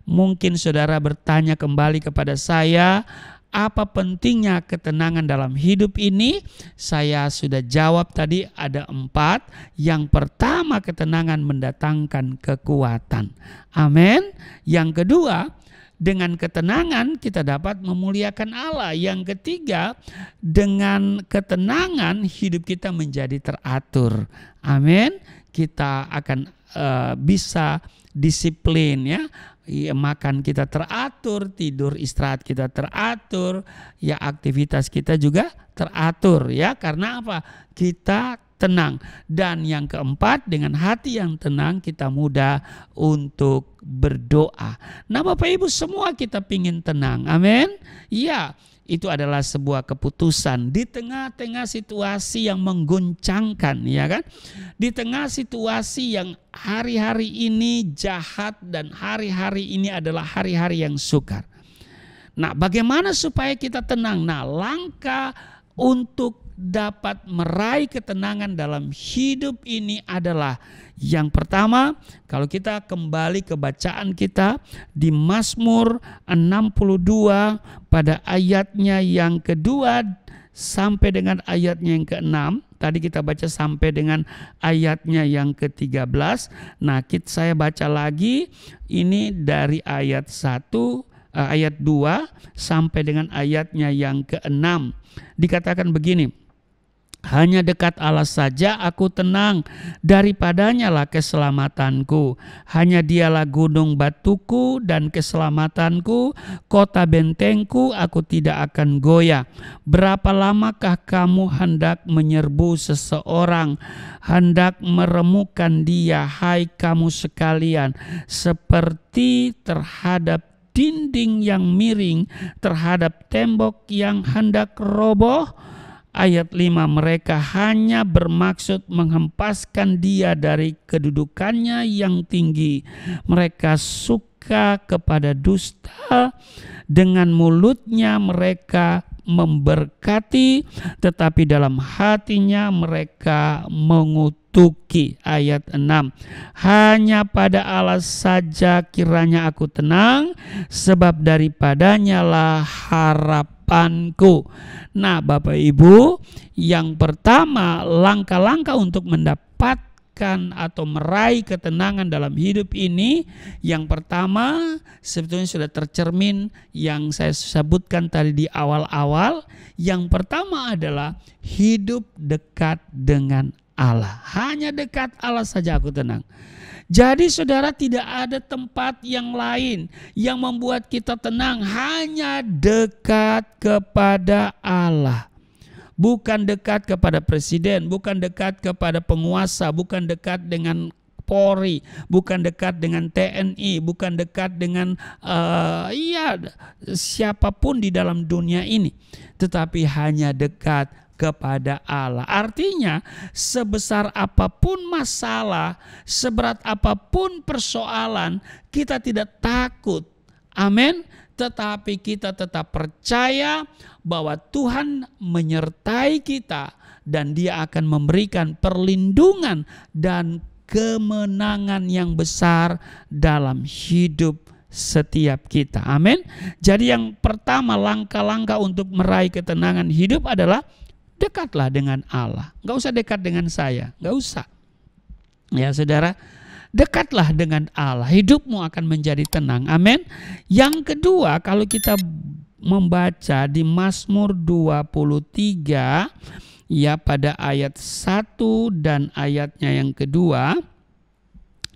mungkin saudara bertanya kembali kepada saya, Apa pentingnya ketenangan dalam hidup ini? Saya sudah jawab tadi, ada 4. Yang pertama, ketenangan mendatangkan kekuatan. Amin. Yang kedua, dengan ketenangan kita dapat memuliakan Allah. Yang ketiga, dengan ketenangan hidup kita menjadi teratur. Amin. Kita akan bisa disiplin ya. Makan kita teratur, tidur istirahat kita teratur, ya aktivitas kita juga teratur ya. Karena apa? Kita tenang. Dan yang keempat, dengan hati yang tenang kita mudah untuk berdoa. Nah Bapak Ibu, semua kita pingin tenang. Amin. Ya, itu adalah sebuah keputusan di tengah-tengah situasi yang mengguncangkan, ya kan? Di tengah situasi yang hari-hari ini jahat dan hari-hari ini adalah hari-hari yang sukar. Nah, bagaimana supaya kita tenang? Nah, langkah untuk dapat meraih ketenangan dalam hidup ini adalah yang pertama, kalau kita kembali ke bacaan kita di Mazmur 62 pada ayatnya yang kedua sampai dengan ayatnya yang ke-6. Tadi kita baca sampai dengan ayatnya yang ke-13. Nah, saya baca lagi ini dari ayat 1, ayat 2 sampai dengan ayatnya yang ke-6. Dikatakan begini, hanya dekat Allah saja aku tenang, daripadanya lah keselamatanku. Hanya dialah gunung batuku dan keselamatanku, kota bentengku, aku tidak akan goyah. Berapa lamakah kamu hendak menyerbu seseorang, hendak meremukan dia, hai kamu sekalian, seperti terhadap dinding yang miring, terhadap tembok yang hendak roboh. Ayat 5, mereka hanya bermaksud menghempaskan dia dari kedudukannya yang tinggi. Mereka suka kepada dusta, dengan mulutnya mereka memberkati, tetapi dalam hatinya mereka mengutuki. Ayat 6, hanya pada Allah saja kiranya aku tenang, sebab daripadanya lah harapanku. Nah Bapak Ibu, yang pertama, langkah-langkah untuk mendapatkan atau meraih ketenangan dalam hidup ini, yang pertama sebetulnya sudah tercermin yang saya sebutkan tadi di awal-awal. Yang pertama adalah hidup dekat dengan Allah. Hanya dekat Allah saja aku tenang. Jadi saudara, tidak ada tempat yang lain yang membuat kita tenang, hanya dekat kepada Allah. Bukan dekat kepada presiden, bukan dekat kepada penguasa, bukan dekat dengan Polri, bukan dekat dengan TNI, bukan dekat dengan siapapun di dalam dunia ini, tetapi hanya dekat kepada Allah. Artinya sebesar apapun masalah, seberat apapun persoalan, kita tidak takut. Amin. Tetapi kita tetap percaya bahwa Tuhan menyertai kita dan Dia akan memberikan perlindungan dan kemenangan yang besar dalam hidup setiap kita. Amin. Jadi yang pertama, langkah-langkah untuk meraih ketenangan hidup adalah dekatlah dengan Allah. Gak usah dekat dengan saya, gak usah. Ya saudara, dekatlah dengan Allah, hidupmu akan menjadi tenang. Amin. Yang kedua, kalau kita membaca di Mazmur 23 ya pada ayat 1 dan ayatnya yang kedua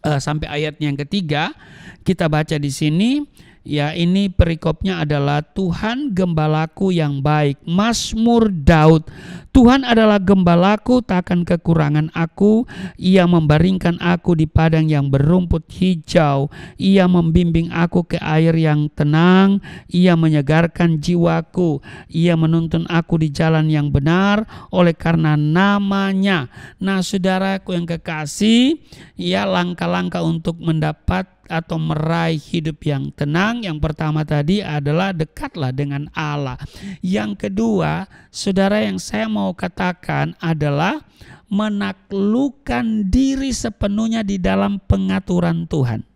sampai ayatnya yang ketiga, kita baca di sini. Ya, ini perikopnya adalah Tuhan gembalaku yang baik. Mazmur Daud. Tuhan adalah gembalaku, takkan kekurangan aku. Ia membaringkan aku di padang yang berumput hijau. Ia membimbing aku ke air yang tenang. Ia menyegarkan jiwaku. Ia menuntun aku di jalan yang benar oleh karena namanya. Nah saudaraku yang kekasih, ya langkah-langkah untuk mendapat atau meraih hidup yang tenang, yang pertama tadi adalah dekatlah dengan Allah. Yang kedua, saudara, yang saya mau katakan adalah menaklukkan diri sepenuhnya di dalam pengaturan Tuhan.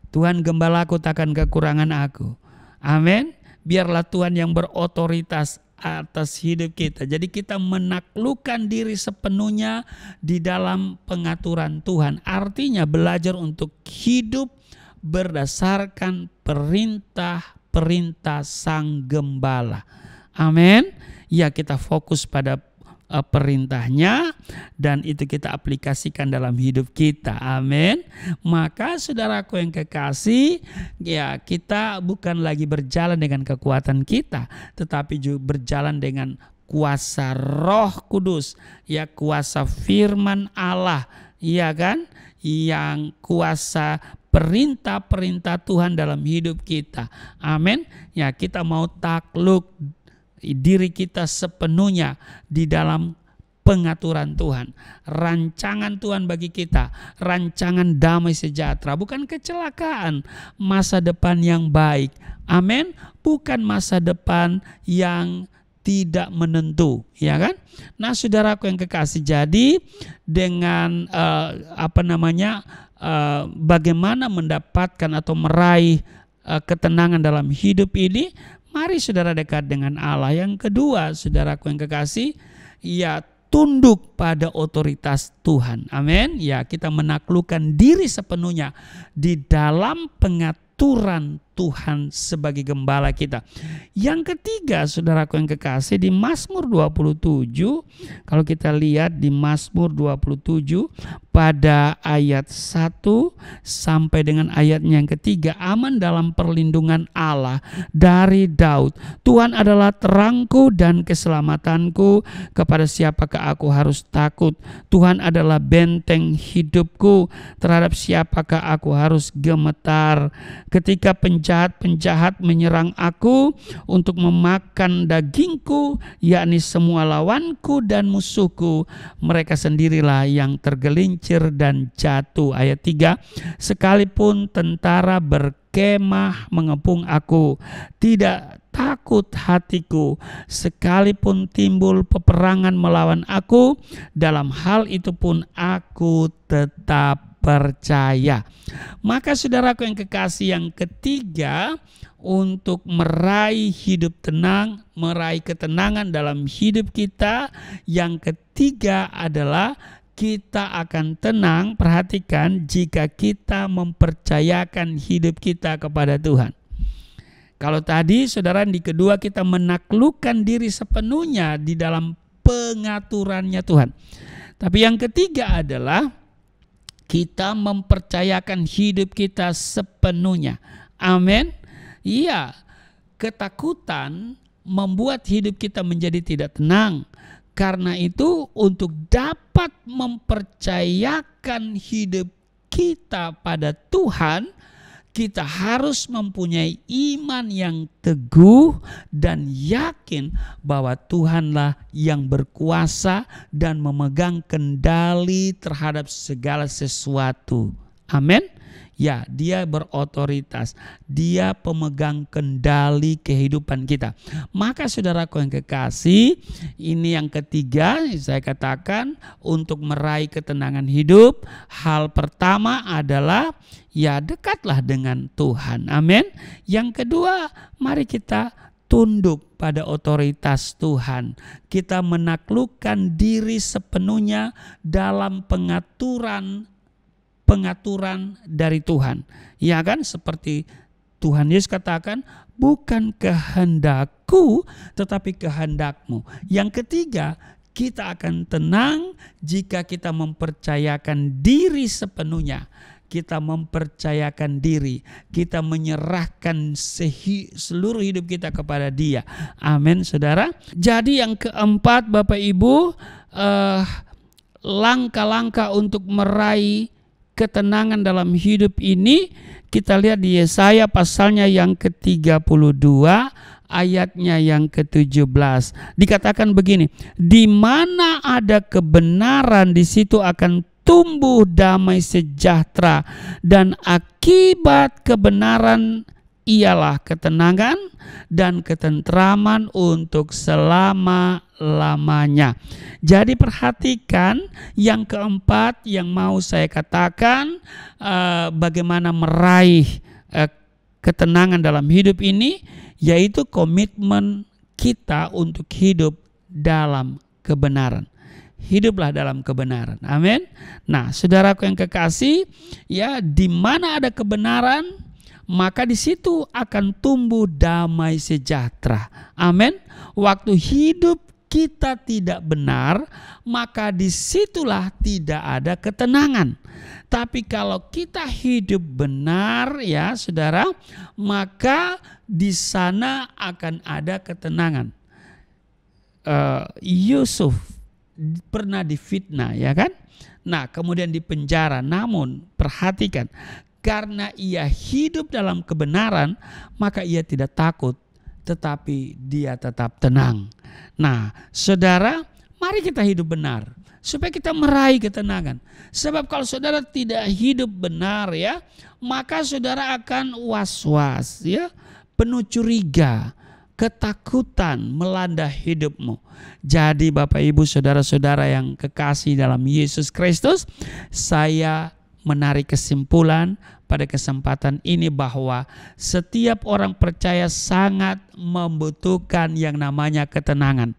Tuhan gembalaku, takkan kekurangan aku. Amin. biarlah Tuhan yang berotoritas atas hidup kita. Jadi kita menaklukkan diri sepenuhnya di dalam pengaturan Tuhan. Artinya belajar untuk hidup berdasarkan perintah-perintah Sang Gembala. Amin. Ya, kita fokus pada perintahnya dan itu kita aplikasikan dalam hidup kita. Amin. Maka saudaraku yang kekasih, ya kita bukan lagi berjalan dengan kekuatan kita, tetapi juga berjalan dengan kuasa Roh Kudus, ya kuasa firman Allah, ya kan, yang kuasa perintah-perintah Tuhan dalam hidup kita. Amin. Ya, kita mau takluk diri kita sepenuhnya di dalam pengaturan Tuhan, rancangan Tuhan bagi kita, rancangan damai sejahtera, bukan kecelakaan, masa depan yang baik. Amin. Bukan masa depan yang tidak menentu, ya kan? Nah, saudaraku yang kekasih, jadi dengan bagaimana mendapatkan atau meraih ketenangan dalam hidup ini, mari saudara dekat dengan Allah. Yang kedua, saudaraku yang kekasih, ya tunduk pada otoritas Tuhan. Amin. Ya, kita menaklukkan diri sepenuhnya di dalam pengaturan Tuhan sebagai gembala kita. Yang ketiga, saudaraku yang kekasih, di Mazmur 27, kalau kita lihat di Mazmur 27 pada ayat 1 sampai dengan ayatnya yang ketiga, aman dalam perlindungan Allah dari Daud. Tuhan adalah terangku dan keselamatanku, kepada siapakah aku harus takut? Tuhan adalah benteng hidupku, terhadap siapakah aku harus gemetar? Ketika penjahat menyerang aku untuk memakan dagingku, yakni semua lawanku dan musuhku, mereka sendirilah yang tergelincir dan jatuh. Ayat 3, sekalipun tentara berkemah mengepung aku, tidak takut hatiku. Sekalipun timbul peperangan melawan aku, dalam hal itu pun aku tetap percaya. Maka saudaraku yang kekasih, yang ketiga, untuk meraih hidup tenang, meraih ketenangan dalam hidup kita, yang ketiga adalah kita akan tenang, perhatikan, jika kita mempercayakan hidup kita kepada Tuhan. Kalau tadi saudara di kedua kita menaklukkan diri sepenuhnya di dalam pengaturannya Tuhan. Tapi yang ketiga adalah kita mempercayakan hidup kita sepenuhnya. Amin. Iya, ketakutan membuat hidup kita menjadi tidak tenang. Karena itu untuk dapat mempercayakan hidup kita pada Tuhan, kita harus mempunyai iman yang teguh dan yakin bahwa Tuhanlah yang berkuasa dan memegang kendali terhadap segala sesuatu. Amin. Ya, dia berotoritas, dia pemegang kendali kehidupan kita. Maka saudaraku yang kekasih, ini yang ketiga saya katakan untuk meraih ketenangan hidup. Hal pertama adalah ya dekatlah dengan Tuhan. Amin. Yang kedua, mari kita tunduk pada otoritas Tuhan. Kita menaklukkan diri sepenuhnya dalam pengaturan dari Tuhan. Ya kan, seperti Tuhan Yesus katakan, bukan kehendakku tetapi kehendakmu. Yang ketiga, kita akan tenang jika kita mempercayakan diri sepenuhnya. Kita mempercayakan diri, kita menyerahkan seluruh hidup kita kepada Dia. Amin, saudara. Jadi yang keempat, Bapak Ibu, langkah-langkah untuk meraih ketenangan dalam hidup ini kita lihat di Yesaya pasalnya yang ke-32 ayatnya yang ke-17. Dikatakan begini, di mana ada kebenaran di situ akan tumbuh damai sejahtera, dan akibat kebenaran ialah ketenangan dan ketentraman untuk selama-lamanya. Jadi perhatikan yang keempat yang mau saya katakan, bagaimana meraih ketenangan dalam hidup ini, yaitu komitmen kita untuk hidup dalam kebenaran. Hiduplah dalam kebenaran. Amin. Nah, saudaraku yang kekasih, ya, di mana ada kebenaran, maka di situ akan tumbuh damai sejahtera. Amin. Waktu hidup kita tidak benar, maka disitulah tidak ada ketenangan. Tapi kalau kita hidup benar, ya saudara, maka di sana akan ada ketenangan. Yusuf pernah difitnah, ya kan? Nah, kemudian dipenjara. Namun perhatikan, karena ia hidup dalam kebenaran, maka ia tidak takut, tetapi dia tetap tenang. Nah, saudara, mari kita hidup benar supaya kita meraih ketenangan. Sebab kalau saudara tidak hidup benar, ya, maka saudara akan was-was, ya, penuh curiga, ketakutan melanda hidupmu. Jadi Bapak Ibu saudara-saudara yang kekasih dalam Yesus Kristus, saya menarik kesimpulan pada kesempatan ini bahwa setiap orang percaya sangat membutuhkan yang namanya ketenangan.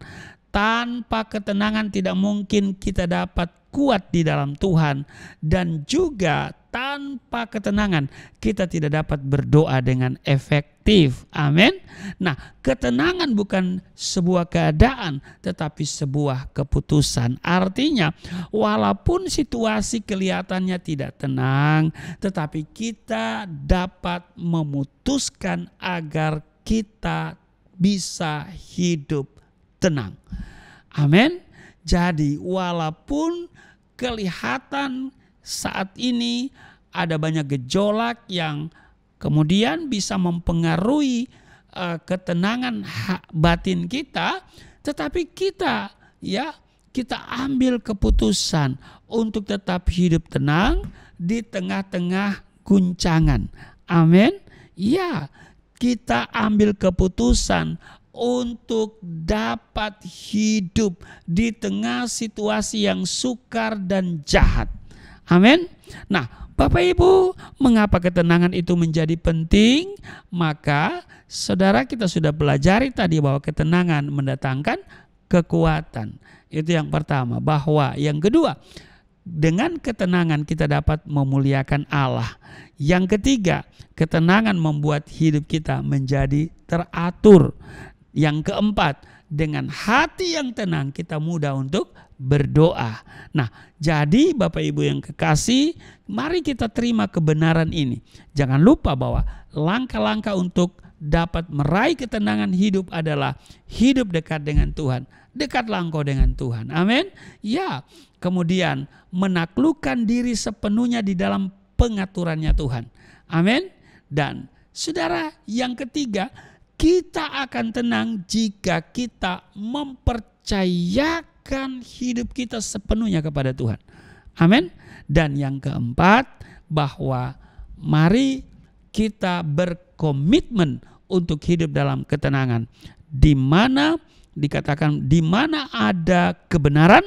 Tanpa ketenangan tidak mungkin kita dapat kuat di dalam Tuhan, dan juga tanpa ketenangan kita tidak dapat berdoa dengan efektif. Amin. Nah, ketenangan bukan sebuah keadaan, tetapi sebuah keputusan. Artinya, walaupun situasi kelihatannya tidak tenang, tetapi kita dapat memutuskan agar kita bisa hidup tenang. Amin. Jadi walaupun kelihatan saat ini ada banyak gejolak yang kemudian bisa mempengaruhi ketenangan batin kita, tetapi kita ambil keputusan untuk tetap hidup tenang di tengah-tengah guncangan. Amin. Ya, kita ambil keputusan untuk dapat hidup di tengah situasi yang sukar dan jahat. Amin. Nah, Bapak Ibu, mengapa ketenangan itu menjadi penting? Maka saudara, kita sudah pelajari tadi bahwa ketenangan mendatangkan kekuatan. Itu yang pertama. Bahwa yang kedua, dengan ketenangan kita dapat memuliakan Allah. Yang ketiga, ketenangan membuat hidup kita menjadi teratur. Yang keempat, dengan hati yang tenang kita mudah untuk berdoa. Nah, jadi Bapak Ibu yang kekasih, mari kita terima kebenaran ini. Jangan lupa bahwa langkah-langkah untuk dapat meraih ketenangan hidup adalah hidup dekat dengan Tuhan. Dekatlah engkau dengan Tuhan. Amin. Ya, kemudian menaklukkan diri sepenuhnya di dalam pengaturannya Tuhan. Amin. Dan saudara, yang ketiga, kita akan tenang jika kita mempercayakan hidup kita sepenuhnya kepada Tuhan. Amin. Dan yang keempat, bahwa mari kita berkomitmen untuk hidup dalam ketenangan. Di mana dikatakan, di mana ada kebenaran,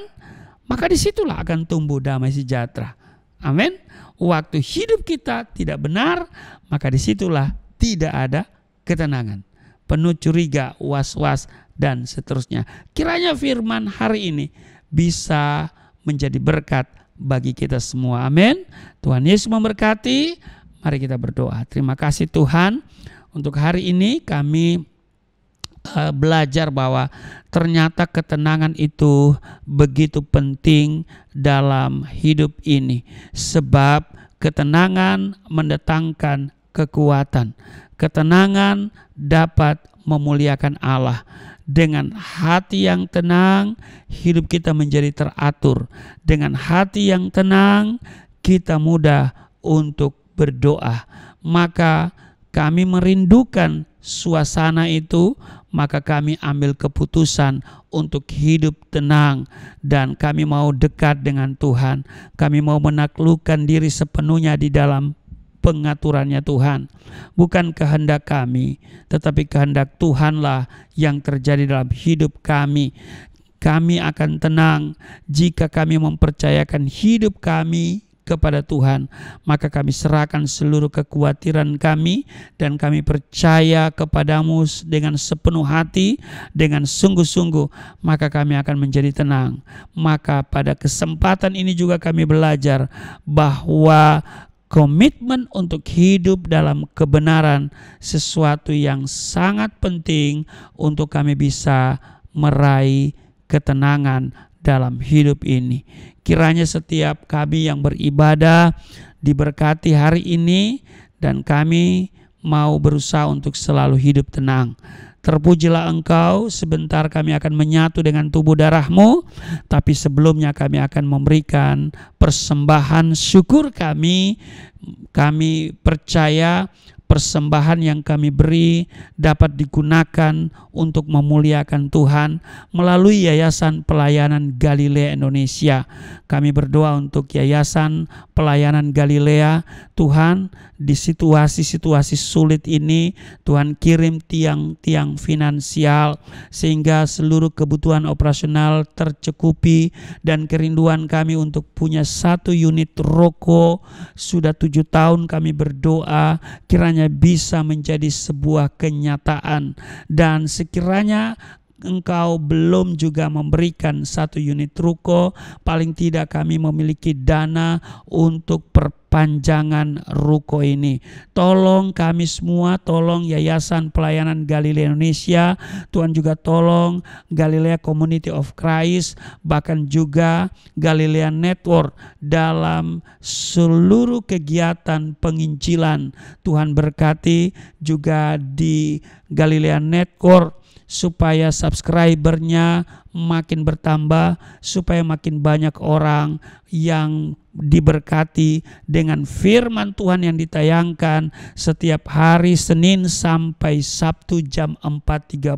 maka disitulah akan tumbuh damai sejahtera. Amin. Waktu hidup kita tidak benar, maka disitulah tidak ada ketenangan. Penuh curiga, was-was, dan seterusnya. Kiranya firman hari ini bisa menjadi berkat bagi kita semua. Amin. Tuhan Yesus memberkati. Mari kita berdoa. Terima kasih Tuhan. Untuk hari ini kami belajar bahwa ternyata ketenangan itu begitu penting dalam hidup ini. Sebab ketenangan mendatangkan kekuatan. Ketenangan dapat memuliakan Allah. Dengan hati yang tenang, hidup kita menjadi teratur. Dengan hati yang tenang, kita mudah untuk berdoa. Maka kami merindukan suasana itu, maka kami ambil keputusan untuk hidup tenang. Dan kami mau dekat dengan Tuhan. Kami mau menaklukkan diri sepenuhnya di dalam pengaturannya Tuhan. Bukan kehendak kami, tetapi kehendak Tuhanlah yang terjadi dalam hidup kami. Kami akan tenang jika kami mempercayakan hidup kami kepada Tuhan, maka kami serahkan seluruh kekhawatiran kami dan kami percaya kepadamu dengan sepenuh hati, dengan sungguh-sungguh, maka kami akan menjadi tenang. Maka pada kesempatan ini juga kami belajar bahwa komitmen untuk hidup dalam kebenaran sesuatu yang sangat penting untuk kami bisa meraih ketenangan dalam hidup ini. Kiranya setiap kami yang beribadah diberkati hari ini, dan kami mau berusaha untuk selalu hidup tenang. Terpujilah Engkau. Sebentar kami akan menyatu dengan tubuh darah-Mu, tapi sebelumnya kami akan memberikan persembahan syukur kami. Kami percaya persembahan yang kami beri dapat digunakan untuk memuliakan Tuhan melalui Yayasan Pelayanan Galilea Indonesia. Kami berdoa untuk Yayasan Pelayanan Galilea. Tuhan, di situasi-situasi sulit ini, Tuhan kirim tiang-tiang finansial sehingga seluruh kebutuhan operasional tercukupi, dan kerinduan kami untuk punya 1 unit rokok sudah 7 tahun kami berdoa, kiranya bisa menjadi sebuah kenyataan. Dan sekiranya Engkau belum juga memberikan 1 unit ruko, paling tidak kami memiliki dana untuk perpanjangan ruko ini. Tolong kami semua, tolong Yayasan Pelayanan Galilea Indonesia, Tuhan juga tolong Galilea Community of Christ, bahkan juga Galilea Network dalam seluruh kegiatan penginjilan. Tuhan berkati juga di Galilea Network, supaya subscribernya makin bertambah, supaya makin banyak orang yang diberkati dengan firman Tuhan yang ditayangkan setiap hari Senin sampai Sabtu jam 4.30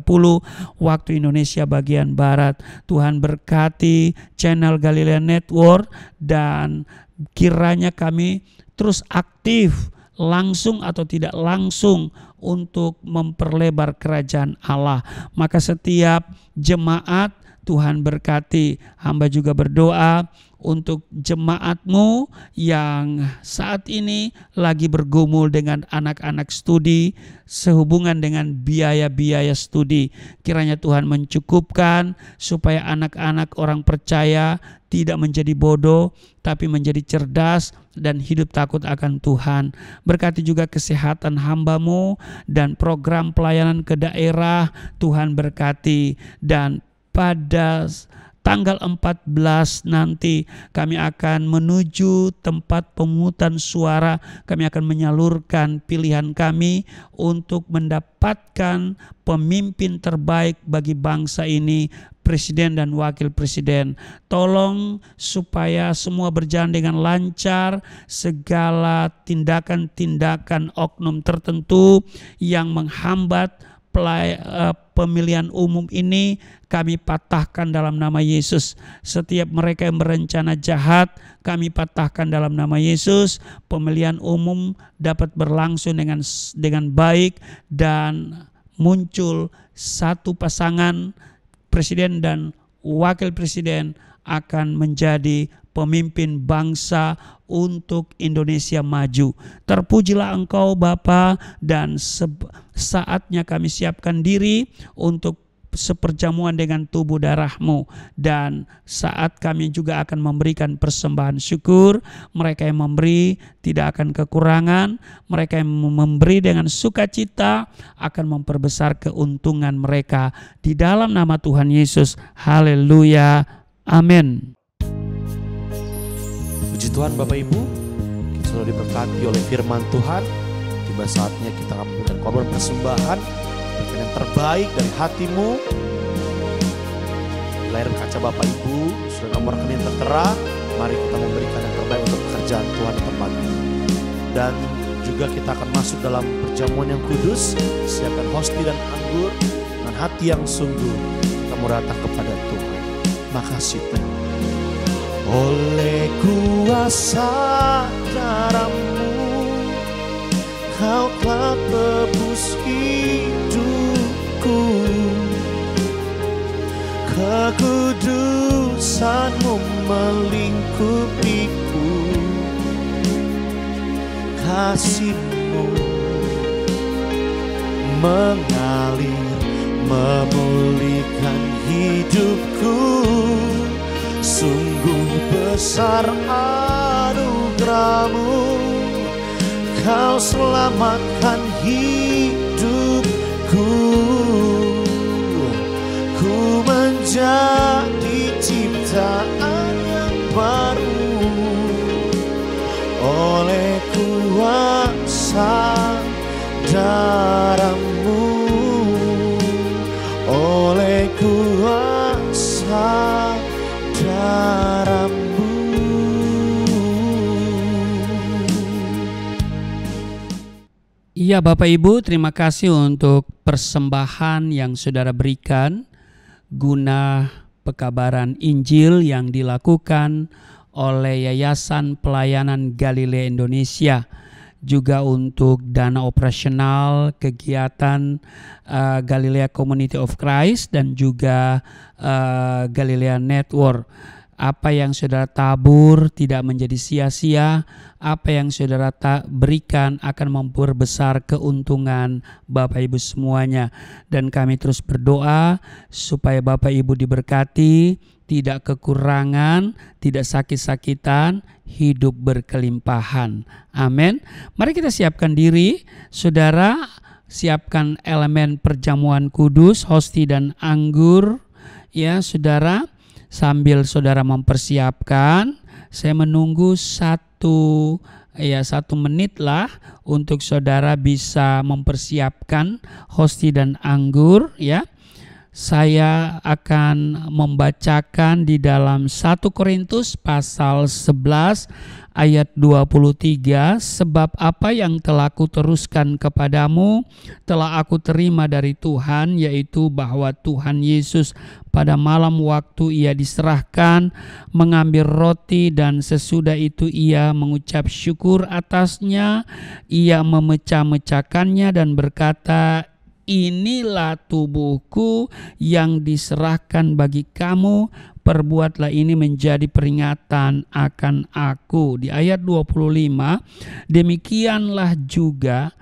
waktu Indonesia bagian Barat. Tuhan berkati channel Galilea Network, dan kiranya kami terus aktif langsung atau tidak langsung untuk memperlebar kerajaan Allah. Maka setiap jemaat Tuhan berkati. Hamba juga berdoa untuk jemaat-Mu yang saat ini lagi bergumul dengan anak-anak studi sehubungan dengan biaya-biaya studi. Kiranya Tuhan mencukupkan supaya anak-anak orang percaya tidak menjadi bodoh, tapi menjadi cerdas dan hidup takut akan Tuhan. Berkati juga kesehatan hamba-Mu dan program pelayanan ke daerah, Tuhan berkati. Dan pada tanggal 14 nanti kami akan menuju tempat pemungutan suara. Kami akan menyalurkan pilihan kami untuk mendapatkan pemimpin terbaik bagi bangsa ini, presiden dan wakil presiden. Tolong supaya semua berjalan dengan lancar, segala tindakan-tindakan oknum tertentu yang menghambat pemilihan umum ini kami patahkan dalam nama Yesus. Setiap mereka yang berencana jahat kami patahkan dalam nama Yesus. Pemilihan umum dapat berlangsung dengan baik, dan muncul satu pasangan presiden dan wakil presiden akan menjadi pemimpin bangsa untuk Indonesia maju. Terpujilah Engkau Bapa, dan saatnya kami siapkan diri untuk seperjamuan dengan tubuh darah-Mu. Dan saat kami juga akan memberikan persembahan syukur, mereka yang memberi tidak akan kekurangan, mereka yang memberi dengan sukacita akan memperbesar keuntungan mereka. Di dalam nama Tuhan Yesus, haleluya, amin. Puji Tuhan Bapak Ibu, kita sudah diberkati oleh firman Tuhan. Tiba saatnya kita akan memberikan korban persembahan, berikan yang terbaik dari hatimu. Di layar kaca Bapak Ibu sudah nomor rekening tertera. Mari kita memberikan yang terbaik untuk pekerjaan Tuhan di tempat ini. Dan juga kita akan masuk dalam perjamuan yang kudus. Siapkan hosti dan anggur dengan hati yang sungguh. Kita mau datang kepada Tuhan. Makasih Tuhan. Oleh kuasa darah-Mu, Kau telah tebus hidupku. Kekudusan-Mu melingkupiku. kasih-Mu mengalir, memulihkan hidupku. Sungguh besar anugerah-Mu, Kau selamatkan hidupku. Ku menjadi ciptaan yang baru oleh kuasa darah-Mu, oleh kuasa darah-Mu. Iya Bapak Ibu, terima kasih untuk persembahan yang saudara berikan guna pekabaran Injil yang dilakukan oleh Yayasan Pelayanan Galilea Indonesia, juga untuk dana operasional kegiatan Galilea Community of Christ dan juga Galilea Network. Apa yang saudara tabur tidak menjadi sia-sia, apa yang saudara berikan akan memperbesar keuntungan Bapak Ibu semuanya. Dan kami terus berdoa supaya Bapak Ibu diberkati, tidak kekurangan, tidak sakit-sakitan, hidup berkelimpahan. Amin. Mari kita siapkan diri, saudara, siapkan elemen perjamuan kudus, hosti dan anggur, ya saudara. Sambil saudara mempersiapkan, saya menunggu satu menit lah untuk saudara bisa mempersiapkan hosti dan anggur, ya. Saya akan membacakan di dalam 1 Korintus pasal 11 ayat 23, sebab apa yang telah aku teruskan kepadamu telah aku terima dari Tuhan, yaitu bahwa Tuhan Yesus pada malam waktu ia diserahkan mengambil roti, dan sesudah itu ia mengucap syukur atasnya, ia memecah-mecahkannya dan berkata, inilah tubuhku yang diserahkan bagi kamu, perbuatlah ini menjadi peringatan akan aku. Di ayat 25, demikianlah juga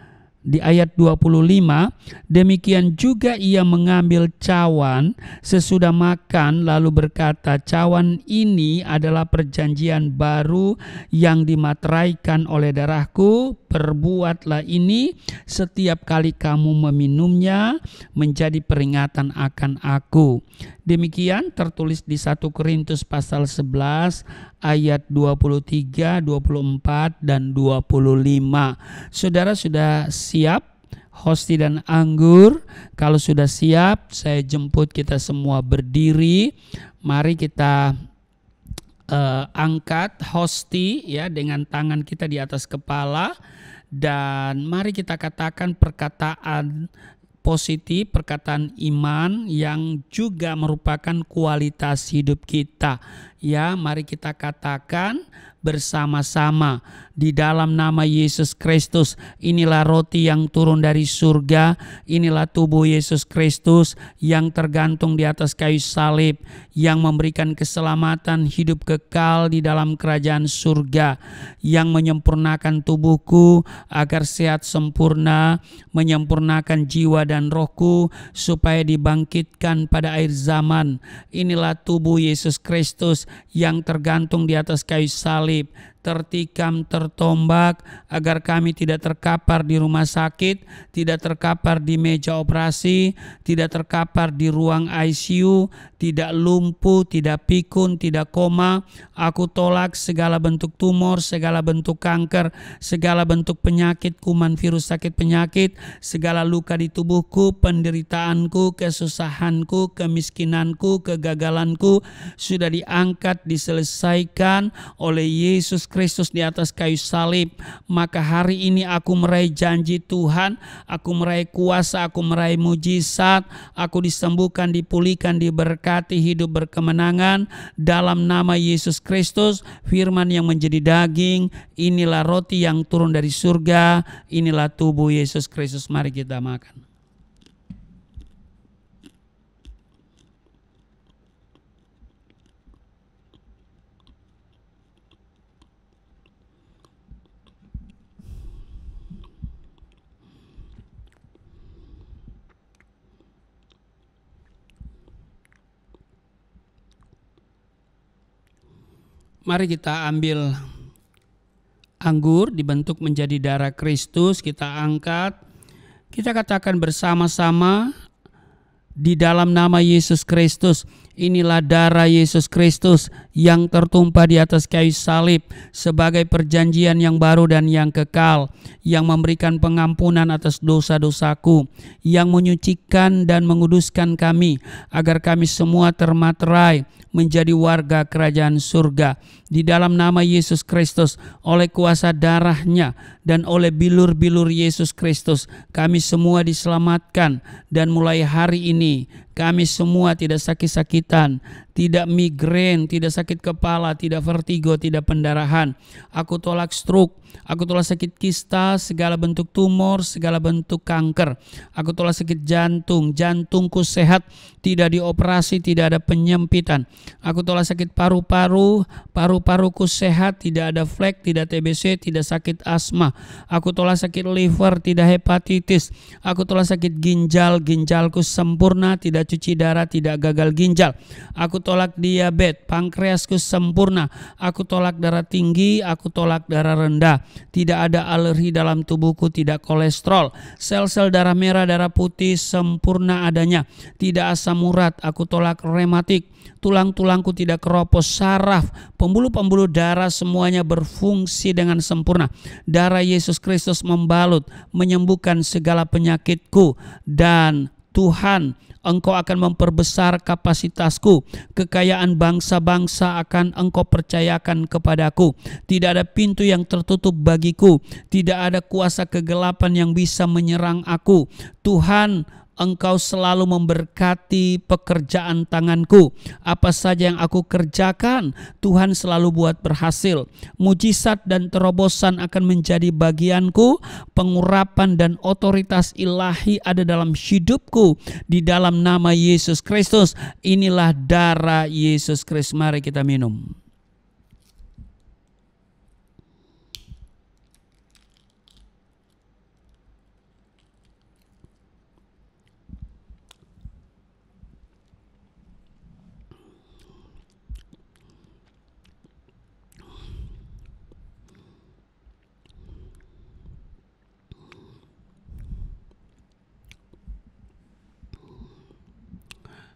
di ayat 25, demikian juga ia mengambil cawan sesudah makan lalu berkata, cawan ini adalah perjanjian baru yang dimateraikan oleh darahku, perbuatlah ini setiap kali kamu meminumnya menjadi peringatan akan aku. Demikian tertulis di 1 Korintus pasal 11 ayat 23, 24 dan 25. Saudara sudah siap hosti dan anggur? Kalau sudah siap, saya jemput kita semua berdiri. Mari kita angkat hosti, ya, dengan tangan kita di atas kepala, dan mari kita katakan perkataan positif, perkataan iman yang juga merupakan kualitas hidup kita. Ya, mari kita katakan bersama-sama di dalam nama Yesus Kristus. Inilah roti yang turun dari surga, inilah tubuh Yesus Kristus yang tergantung di atas kayu salib, yang memberikan keselamatan hidup kekal di dalam kerajaan surga, yang menyempurnakan tubuhku agar sehat sempurna, menyempurnakan jiwa dan rohku supaya dibangkitkan pada akhir zaman. Inilah tubuh Yesus Kristus yang tergantung di atas kayu salib, tertikam, tertombak, agar kami tidak terkapar di rumah sakit, tidak terkapar di meja operasi, tidak terkapar di ruang ICU, tidak lumpuh, tidak pikun, tidak koma. Aku tolak segala bentuk tumor, segala bentuk kanker, segala bentuk penyakit, kuman, virus, sakit penyakit, segala luka di tubuhku, penderitaanku, kesusahanku, kemiskinanku, kegagalanku sudah diangkat, diselesaikan oleh Yesus Kristus di atas kayu salib. Maka hari ini aku meraih janji Tuhan, aku meraih kuasa, aku meraih mujizat, aku disembuhkan, dipulihkan, diberkati, hidup berkemenangan dalam nama Yesus Kristus. Firman yang menjadi daging, inilah roti yang turun dari surga, inilah tubuh Yesus Kristus. Mari kita makan. Mari kita ambil anggur dibentuk menjadi darah Kristus, kita angkat. Kita katakan bersama-sama di dalam nama Yesus Kristus. Inilah darah Yesus Kristus yang tertumpah di atas kayu salib sebagai perjanjian yang baru dan yang kekal, yang memberikan pengampunan atas dosa-dosaku, yang menyucikan dan menguduskan kami, agar kami semua termaterai menjadi warga kerajaan surga. Di dalam nama Yesus Kristus, oleh kuasa darahnya dan oleh bilur-bilur Yesus Kristus, kami semua diselamatkan, dan mulai hari ini kami semua tidak sakit-sakitan, tidak migrain, tidak sakit kepala, tidak vertigo, tidak pendarahan. Aku tolak stroke, aku tolak sakit kista, segala bentuk tumor, segala bentuk kanker. Aku tolak sakit jantung, jantungku sehat, tidak dioperasi, tidak ada penyempitan. Aku tolak sakit paru-paru, paru-paruku sehat, tidak ada flek, tidak TBC, tidak sakit asma. Aku tolak sakit liver, tidak hepatitis. Aku tolak sakit ginjal, ginjalku sempurna, tidak cuci darah, tidak gagal ginjal. Aku tolak diabetes, pankreasku sempurna. Aku tolak darah tinggi, aku tolak darah rendah. Tidak ada alergi dalam tubuhku, tidak kolesterol. Sel-sel darah merah, darah putih sempurna adanya. Tidak asam urat, aku tolak rematik. Tulang-tulangku tidak keropos, saraf, pembuluh-pembuluh darah semuanya berfungsi dengan sempurna. Darah Yesus Kristus membalut, menyembuhkan segala penyakitku. Dan Tuhan, Engkau akan memperbesar kapasitasku. Kekayaan bangsa-bangsa akan Engkau percayakan kepadaku. Tidak ada pintu yang tertutup bagiku. Tidak ada kuasa kegelapan yang bisa menyerang aku. Tuhan, Engkau selalu memberkati pekerjaan tanganku. Apa saja yang aku kerjakan, Tuhan selalu buat berhasil. Mujizat dan terobosan akan menjadi bagianku. Pengurapan dan otoritas ilahi ada dalam hidupku. Di dalam nama Yesus Kristus. Inilah darah Yesus Kristus. Mari kita minum.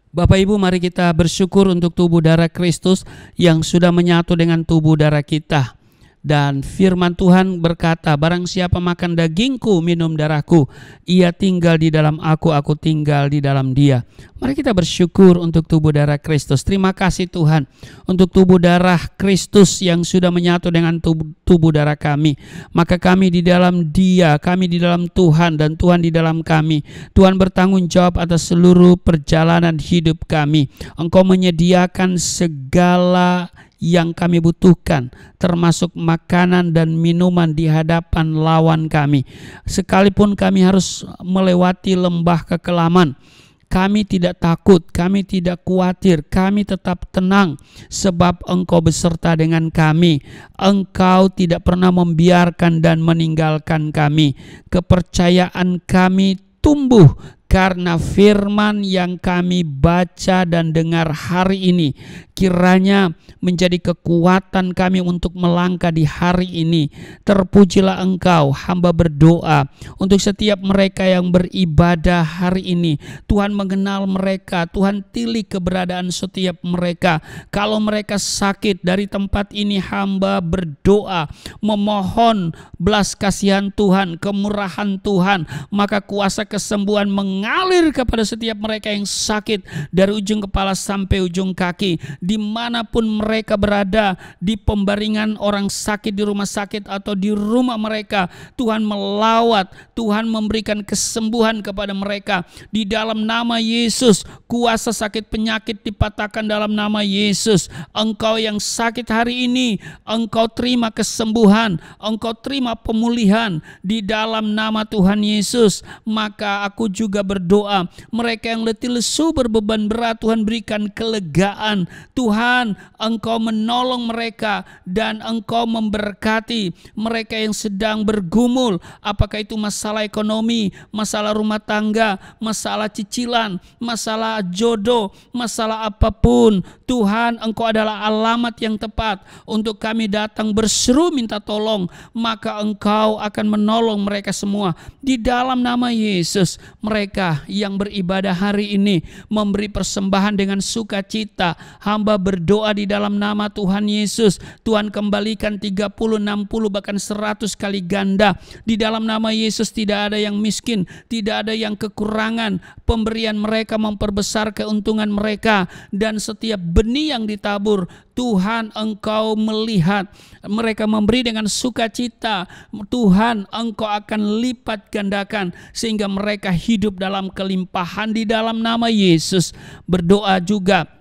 Bapak Ibu, mari kita bersyukur untuk tubuh darah Kristus yang sudah menyatu dengan tubuh darah kita. Dan firman Tuhan berkata, barang siapa makan dagingku, minum darahku, ia tinggal di dalam aku tinggal di dalam dia. Mari kita bersyukur untuk tubuh darah Kristus. Terima kasih Tuhan untuk tubuh darah Kristus yang sudah menyatu dengan tubuh darah kami. Maka kami di dalam dia, kami di dalam Tuhan, dan Tuhan di dalam kami. Tuhan bertanggung jawab atas seluruh perjalanan hidup kami. Engkau menyediakan segala yang kami butuhkan, termasuk makanan dan minuman di hadapan lawan kami. Sekalipun kami harus melewati lembah kekelaman, kami tidak takut, kami tidak khawatir, kami tetap tenang, sebab Engkau beserta dengan kami. Engkau tidak pernah membiarkan dan meninggalkan kami. Kepercayaan kami tumbuh karena firman yang kami baca dan dengar hari ini. Kiranya menjadi kekuatan kami untuk melangkah di hari ini. Terpujilah Engkau. Hamba berdoa untuk setiap mereka yang beribadah hari ini. Tuhan mengenal mereka, Tuhan pilih keberadaan setiap mereka. Kalau mereka sakit, dari tempat ini hamba berdoa, memohon belas kasihan Tuhan, kemurahan Tuhan. Maka kuasa kesembuhan mengalir kepada setiap mereka yang sakit, dari ujung kepala sampai ujung kaki. Dimanapun mereka berada, di pembaringan orang sakit di rumah sakit atau di rumah mereka, Tuhan melawat, Tuhan memberikan kesembuhan kepada mereka. Di dalam nama Yesus, kuasa sakit penyakit dipatahkan dalam nama Yesus. Engkau yang sakit hari ini, Engkau terima kesembuhan, Engkau terima pemulihan di dalam nama Tuhan Yesus. Maka aku juga berdoa, mereka yang letih lesu berbeban berat, Tuhan berikan kelegaan. Tuhan, Engkau menolong mereka dan Engkau memberkati mereka yang sedang bergumul, apakah itu masalah ekonomi, masalah rumah tangga, masalah cicilan, masalah jodoh, masalah apapun. Tuhan, Engkau adalah alamat yang tepat untuk kami datang berseru minta tolong, maka Engkau akan menolong mereka semua. Di dalam nama Yesus, mereka yang beribadah hari ini memberi persembahan dengan sukacita. Hamba berdoa di dalam nama Tuhan Yesus, Tuhan kembalikan 30, 60 bahkan 100 kali ganda. Di dalam nama Yesus tidak ada yang miskin, tidak ada yang kekurangan. Pemberian mereka memperbesar keuntungan mereka, dan setiap benih yang ditabur, Tuhan Engkau melihat mereka memberi dengan sukacita. Tuhan, Engkau akan lipat gandakan sehingga mereka hidup dalam kelimpahan di dalam nama Yesus. Berdoa juga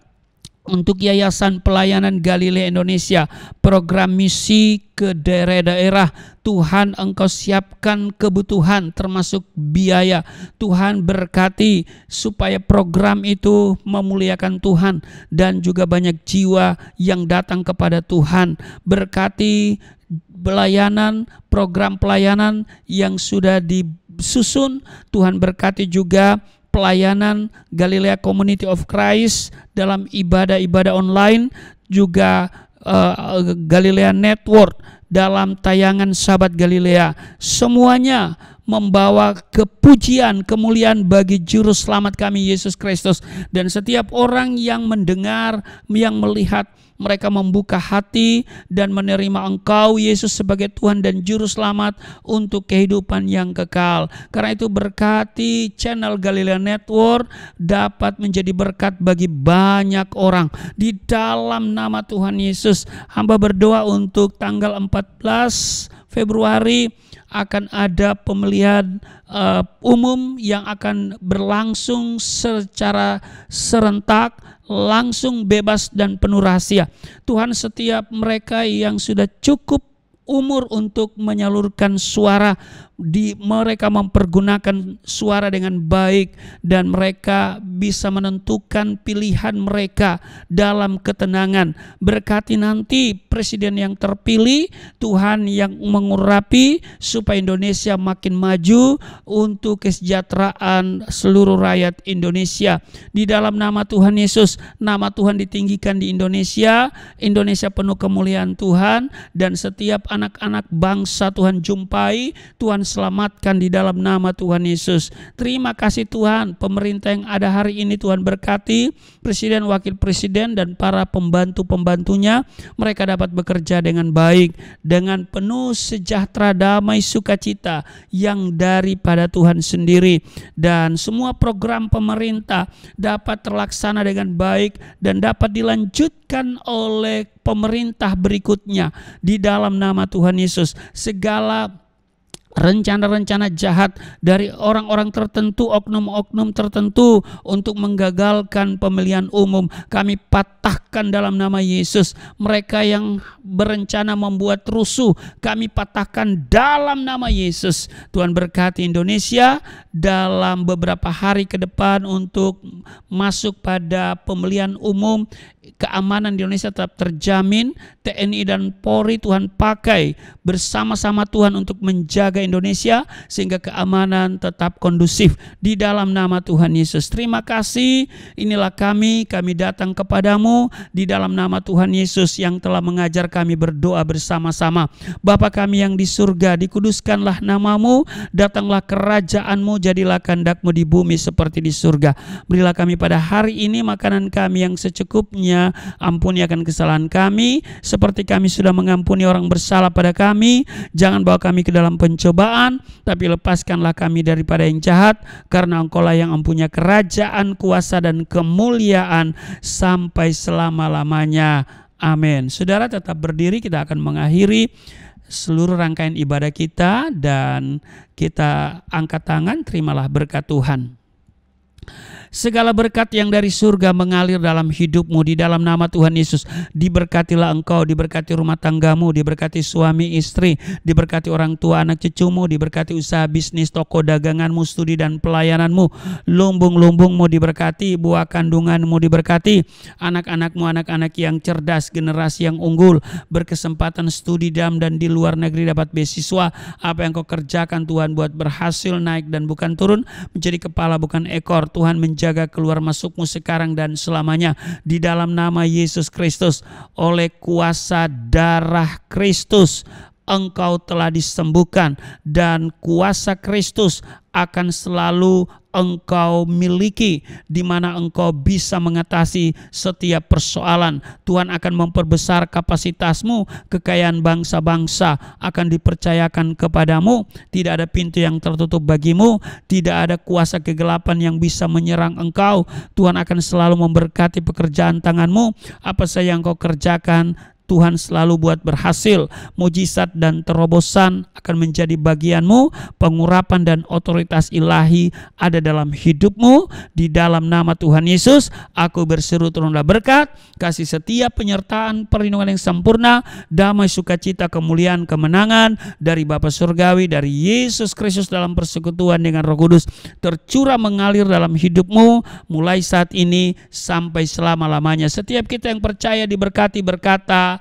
untuk Yayasan Pelayanan Galilea Indonesia, program misi ke daerah-daerah. Tuhan, Engkau siapkan kebutuhan termasuk biaya. Tuhan berkati supaya program itu memuliakan Tuhan dan juga banyak jiwa yang datang kepada Tuhan. Berkati pelayanan, program pelayanan yang sudah disusun. Tuhan berkati juga pelayanan Galilea Community of Christ dalam ibadah-ibadah online, juga Galilea Network dalam tayangan Sahabat Galilea. Semuanya membawa kepujian, kemuliaan bagi Juru Selamat kami Yesus Kristus. Dan setiap orang yang mendengar, yang melihat, mereka membuka hati dan menerima Engkau Yesus sebagai Tuhan dan Juru Selamat untuk kehidupan yang kekal. Karena itu berkati channel Galilea Network dapat menjadi berkat bagi banyak orang. Di dalam nama Tuhan Yesus, hamba berdoa untuk tanggal 14 Februari akan ada pemilihan umum yang akan berlangsung secara serentak, langsung, bebas dan penuh rahasia. Tuhan, setiap mereka yang sudah cukup umur untuk menyalurkan suara, mereka mempergunakan suara dengan baik dan mereka bisa menentukan pilihan mereka dalam ketenangan. Berkati nanti presiden yang terpilih, Tuhan yang mengurapi supaya Indonesia makin maju untuk kesejahteraan seluruh rakyat Indonesia. Di dalam nama Tuhan Yesus, nama Tuhan ditinggikan di Indonesia. Indonesia penuh kemuliaan Tuhan, dan setiap anak-anak bangsa Tuhan jumpai, Tuhan selamatkan di dalam nama Tuhan Yesus. Terima kasih Tuhan, pemerintah yang ada hari ini Tuhan berkati, presiden, wakil presiden dan para pembantu-pembantunya, mereka dapat bekerja dengan baik, dengan penuh sejahtera, damai, sukacita yang daripada Tuhan sendiri. Dan semua program pemerintah dapat terlaksana dengan baik dan dapat dilanjutkan oleh pemerintah berikutnya di dalam nama Tuhan Yesus. Segala rencana-rencana jahat dari orang-orang tertentu, oknum-oknum tertentu untuk menggagalkan pemilihan umum, kami patahkan dalam nama Yesus. Mereka yang berencana membuat rusuh, kami patahkan dalam nama Yesus. Tuhan berkati Indonesia dalam beberapa hari ke depan untuk masuk pada pemilihan umum. Keamanan di Indonesia tetap terjamin. TNI dan Polri Tuhan pakai bersama-sama Tuhan untuk menjaga Indonesia sehingga keamanan tetap kondusif di dalam nama Tuhan Yesus. Terima kasih. Inilah kami datang kepadamu di dalam nama Tuhan Yesus yang telah mengajar kami berdoa bersama-sama. Bapa kami yang di surga, dikuduskanlah namamu, datanglah kerajaanmu, jadilah kehendakmu di bumi seperti di surga. Berilah kami pada hari ini makanan kami yang secukupnya. Ampuni akan kesalahan kami seperti kami sudah mengampuni orang bersalah pada kami. Jangan bawa kami ke dalam pencobaan, tapi lepaskanlah kami daripada yang jahat, karena Engkaulah yang mempunyai kerajaan, kuasa dan kemuliaan sampai selama-lamanya. Amin. Saudara tetap berdiri, kita akan mengakhiri seluruh rangkaian ibadah kita dan kita angkat tangan, terimalah berkat Tuhan. Segala berkat yang dari surga mengalir dalam hidupmu di dalam nama Tuhan Yesus. Diberkatilah engkau, diberkati rumah tanggamu, diberkati suami istri, diberkati orang tua anak cucumu, diberkati usaha bisnis, toko daganganmu, studi dan pelayananmu. Lumbung-lumbungmu diberkati, buah kandunganmu diberkati, anak-anakmu anak-anak yang cerdas, generasi yang unggul, berkesempatan studi dalam dan di luar negeri, dapat beasiswa. Apa yang kau kerjakan Tuhan buat berhasil, naik dan bukan turun, menjadi kepala bukan ekor. Tuhan menjaga keluar masukmu sekarang dan selamanya di dalam nama Yesus Kristus. Oleh kuasa darah Kristus engkau telah disembuhkan, dan kuasa Kristus akan selalu engkau miliki, di mana engkau bisa mengatasi setiap persoalan. Tuhan akan memperbesar kapasitasmu, kekayaan bangsa-bangsa akan dipercayakan kepadamu. Tidak ada pintu yang tertutup bagimu, tidak ada kuasa kegelapan yang bisa menyerang engkau. Tuhan akan selalu memberkati pekerjaan tanganmu. Apa saja yang kau kerjakan, Tuhan selalu buat berhasil. Mujizat dan terobosan akan menjadi bagianmu. Pengurapan dan otoritas ilahi ada dalam hidupmu. Di dalam nama Tuhan Yesus, aku berseru turunlah berkat, kasih setia, penyertaan, perlindungan yang sempurna, damai, sukacita, kemuliaan, kemenangan dari Bapa Surgawi, dari Yesus Kristus dalam persekutuan dengan Roh Kudus tercurah mengalir dalam hidupmu mulai saat ini sampai selama-lamanya. Setiap kita yang percaya diberkati berkata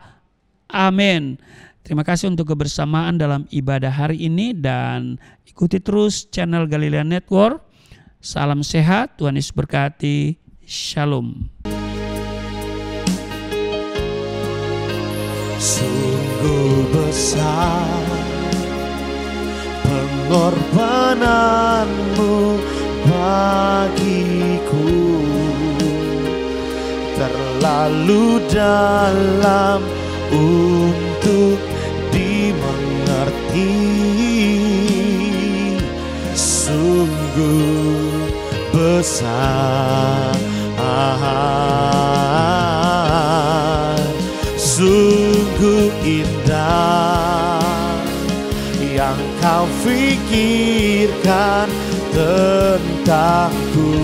amin. Terima kasih untuk kebersamaan dalam ibadah hari ini, dan ikuti terus channel Galilea Network. Salam sehat, Tuhan Yesus berkati. Shalom. Sungguh besar pengorbananmu bagiku, terlalu dalam untuk dimengerti. Sungguh besar, sungguh indah yang kau pikirkan tentangku.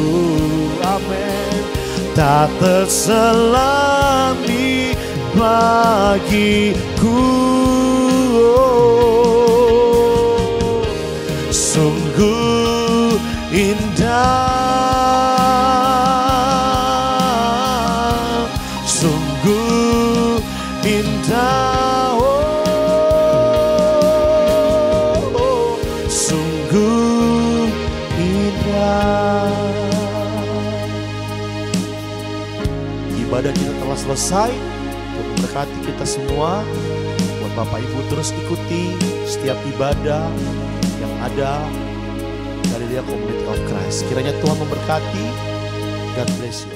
Amin. Tak terselami bagiku. Sungguh indah, sungguh indah, sungguh indah. Ibadah kita telah selesai. Berkati kita semua. Buat Bapak Ibu terus ikuti setiap ibadah yang ada Galilea Community of Christ. Kiranya Tuhan memberkati. God bless you.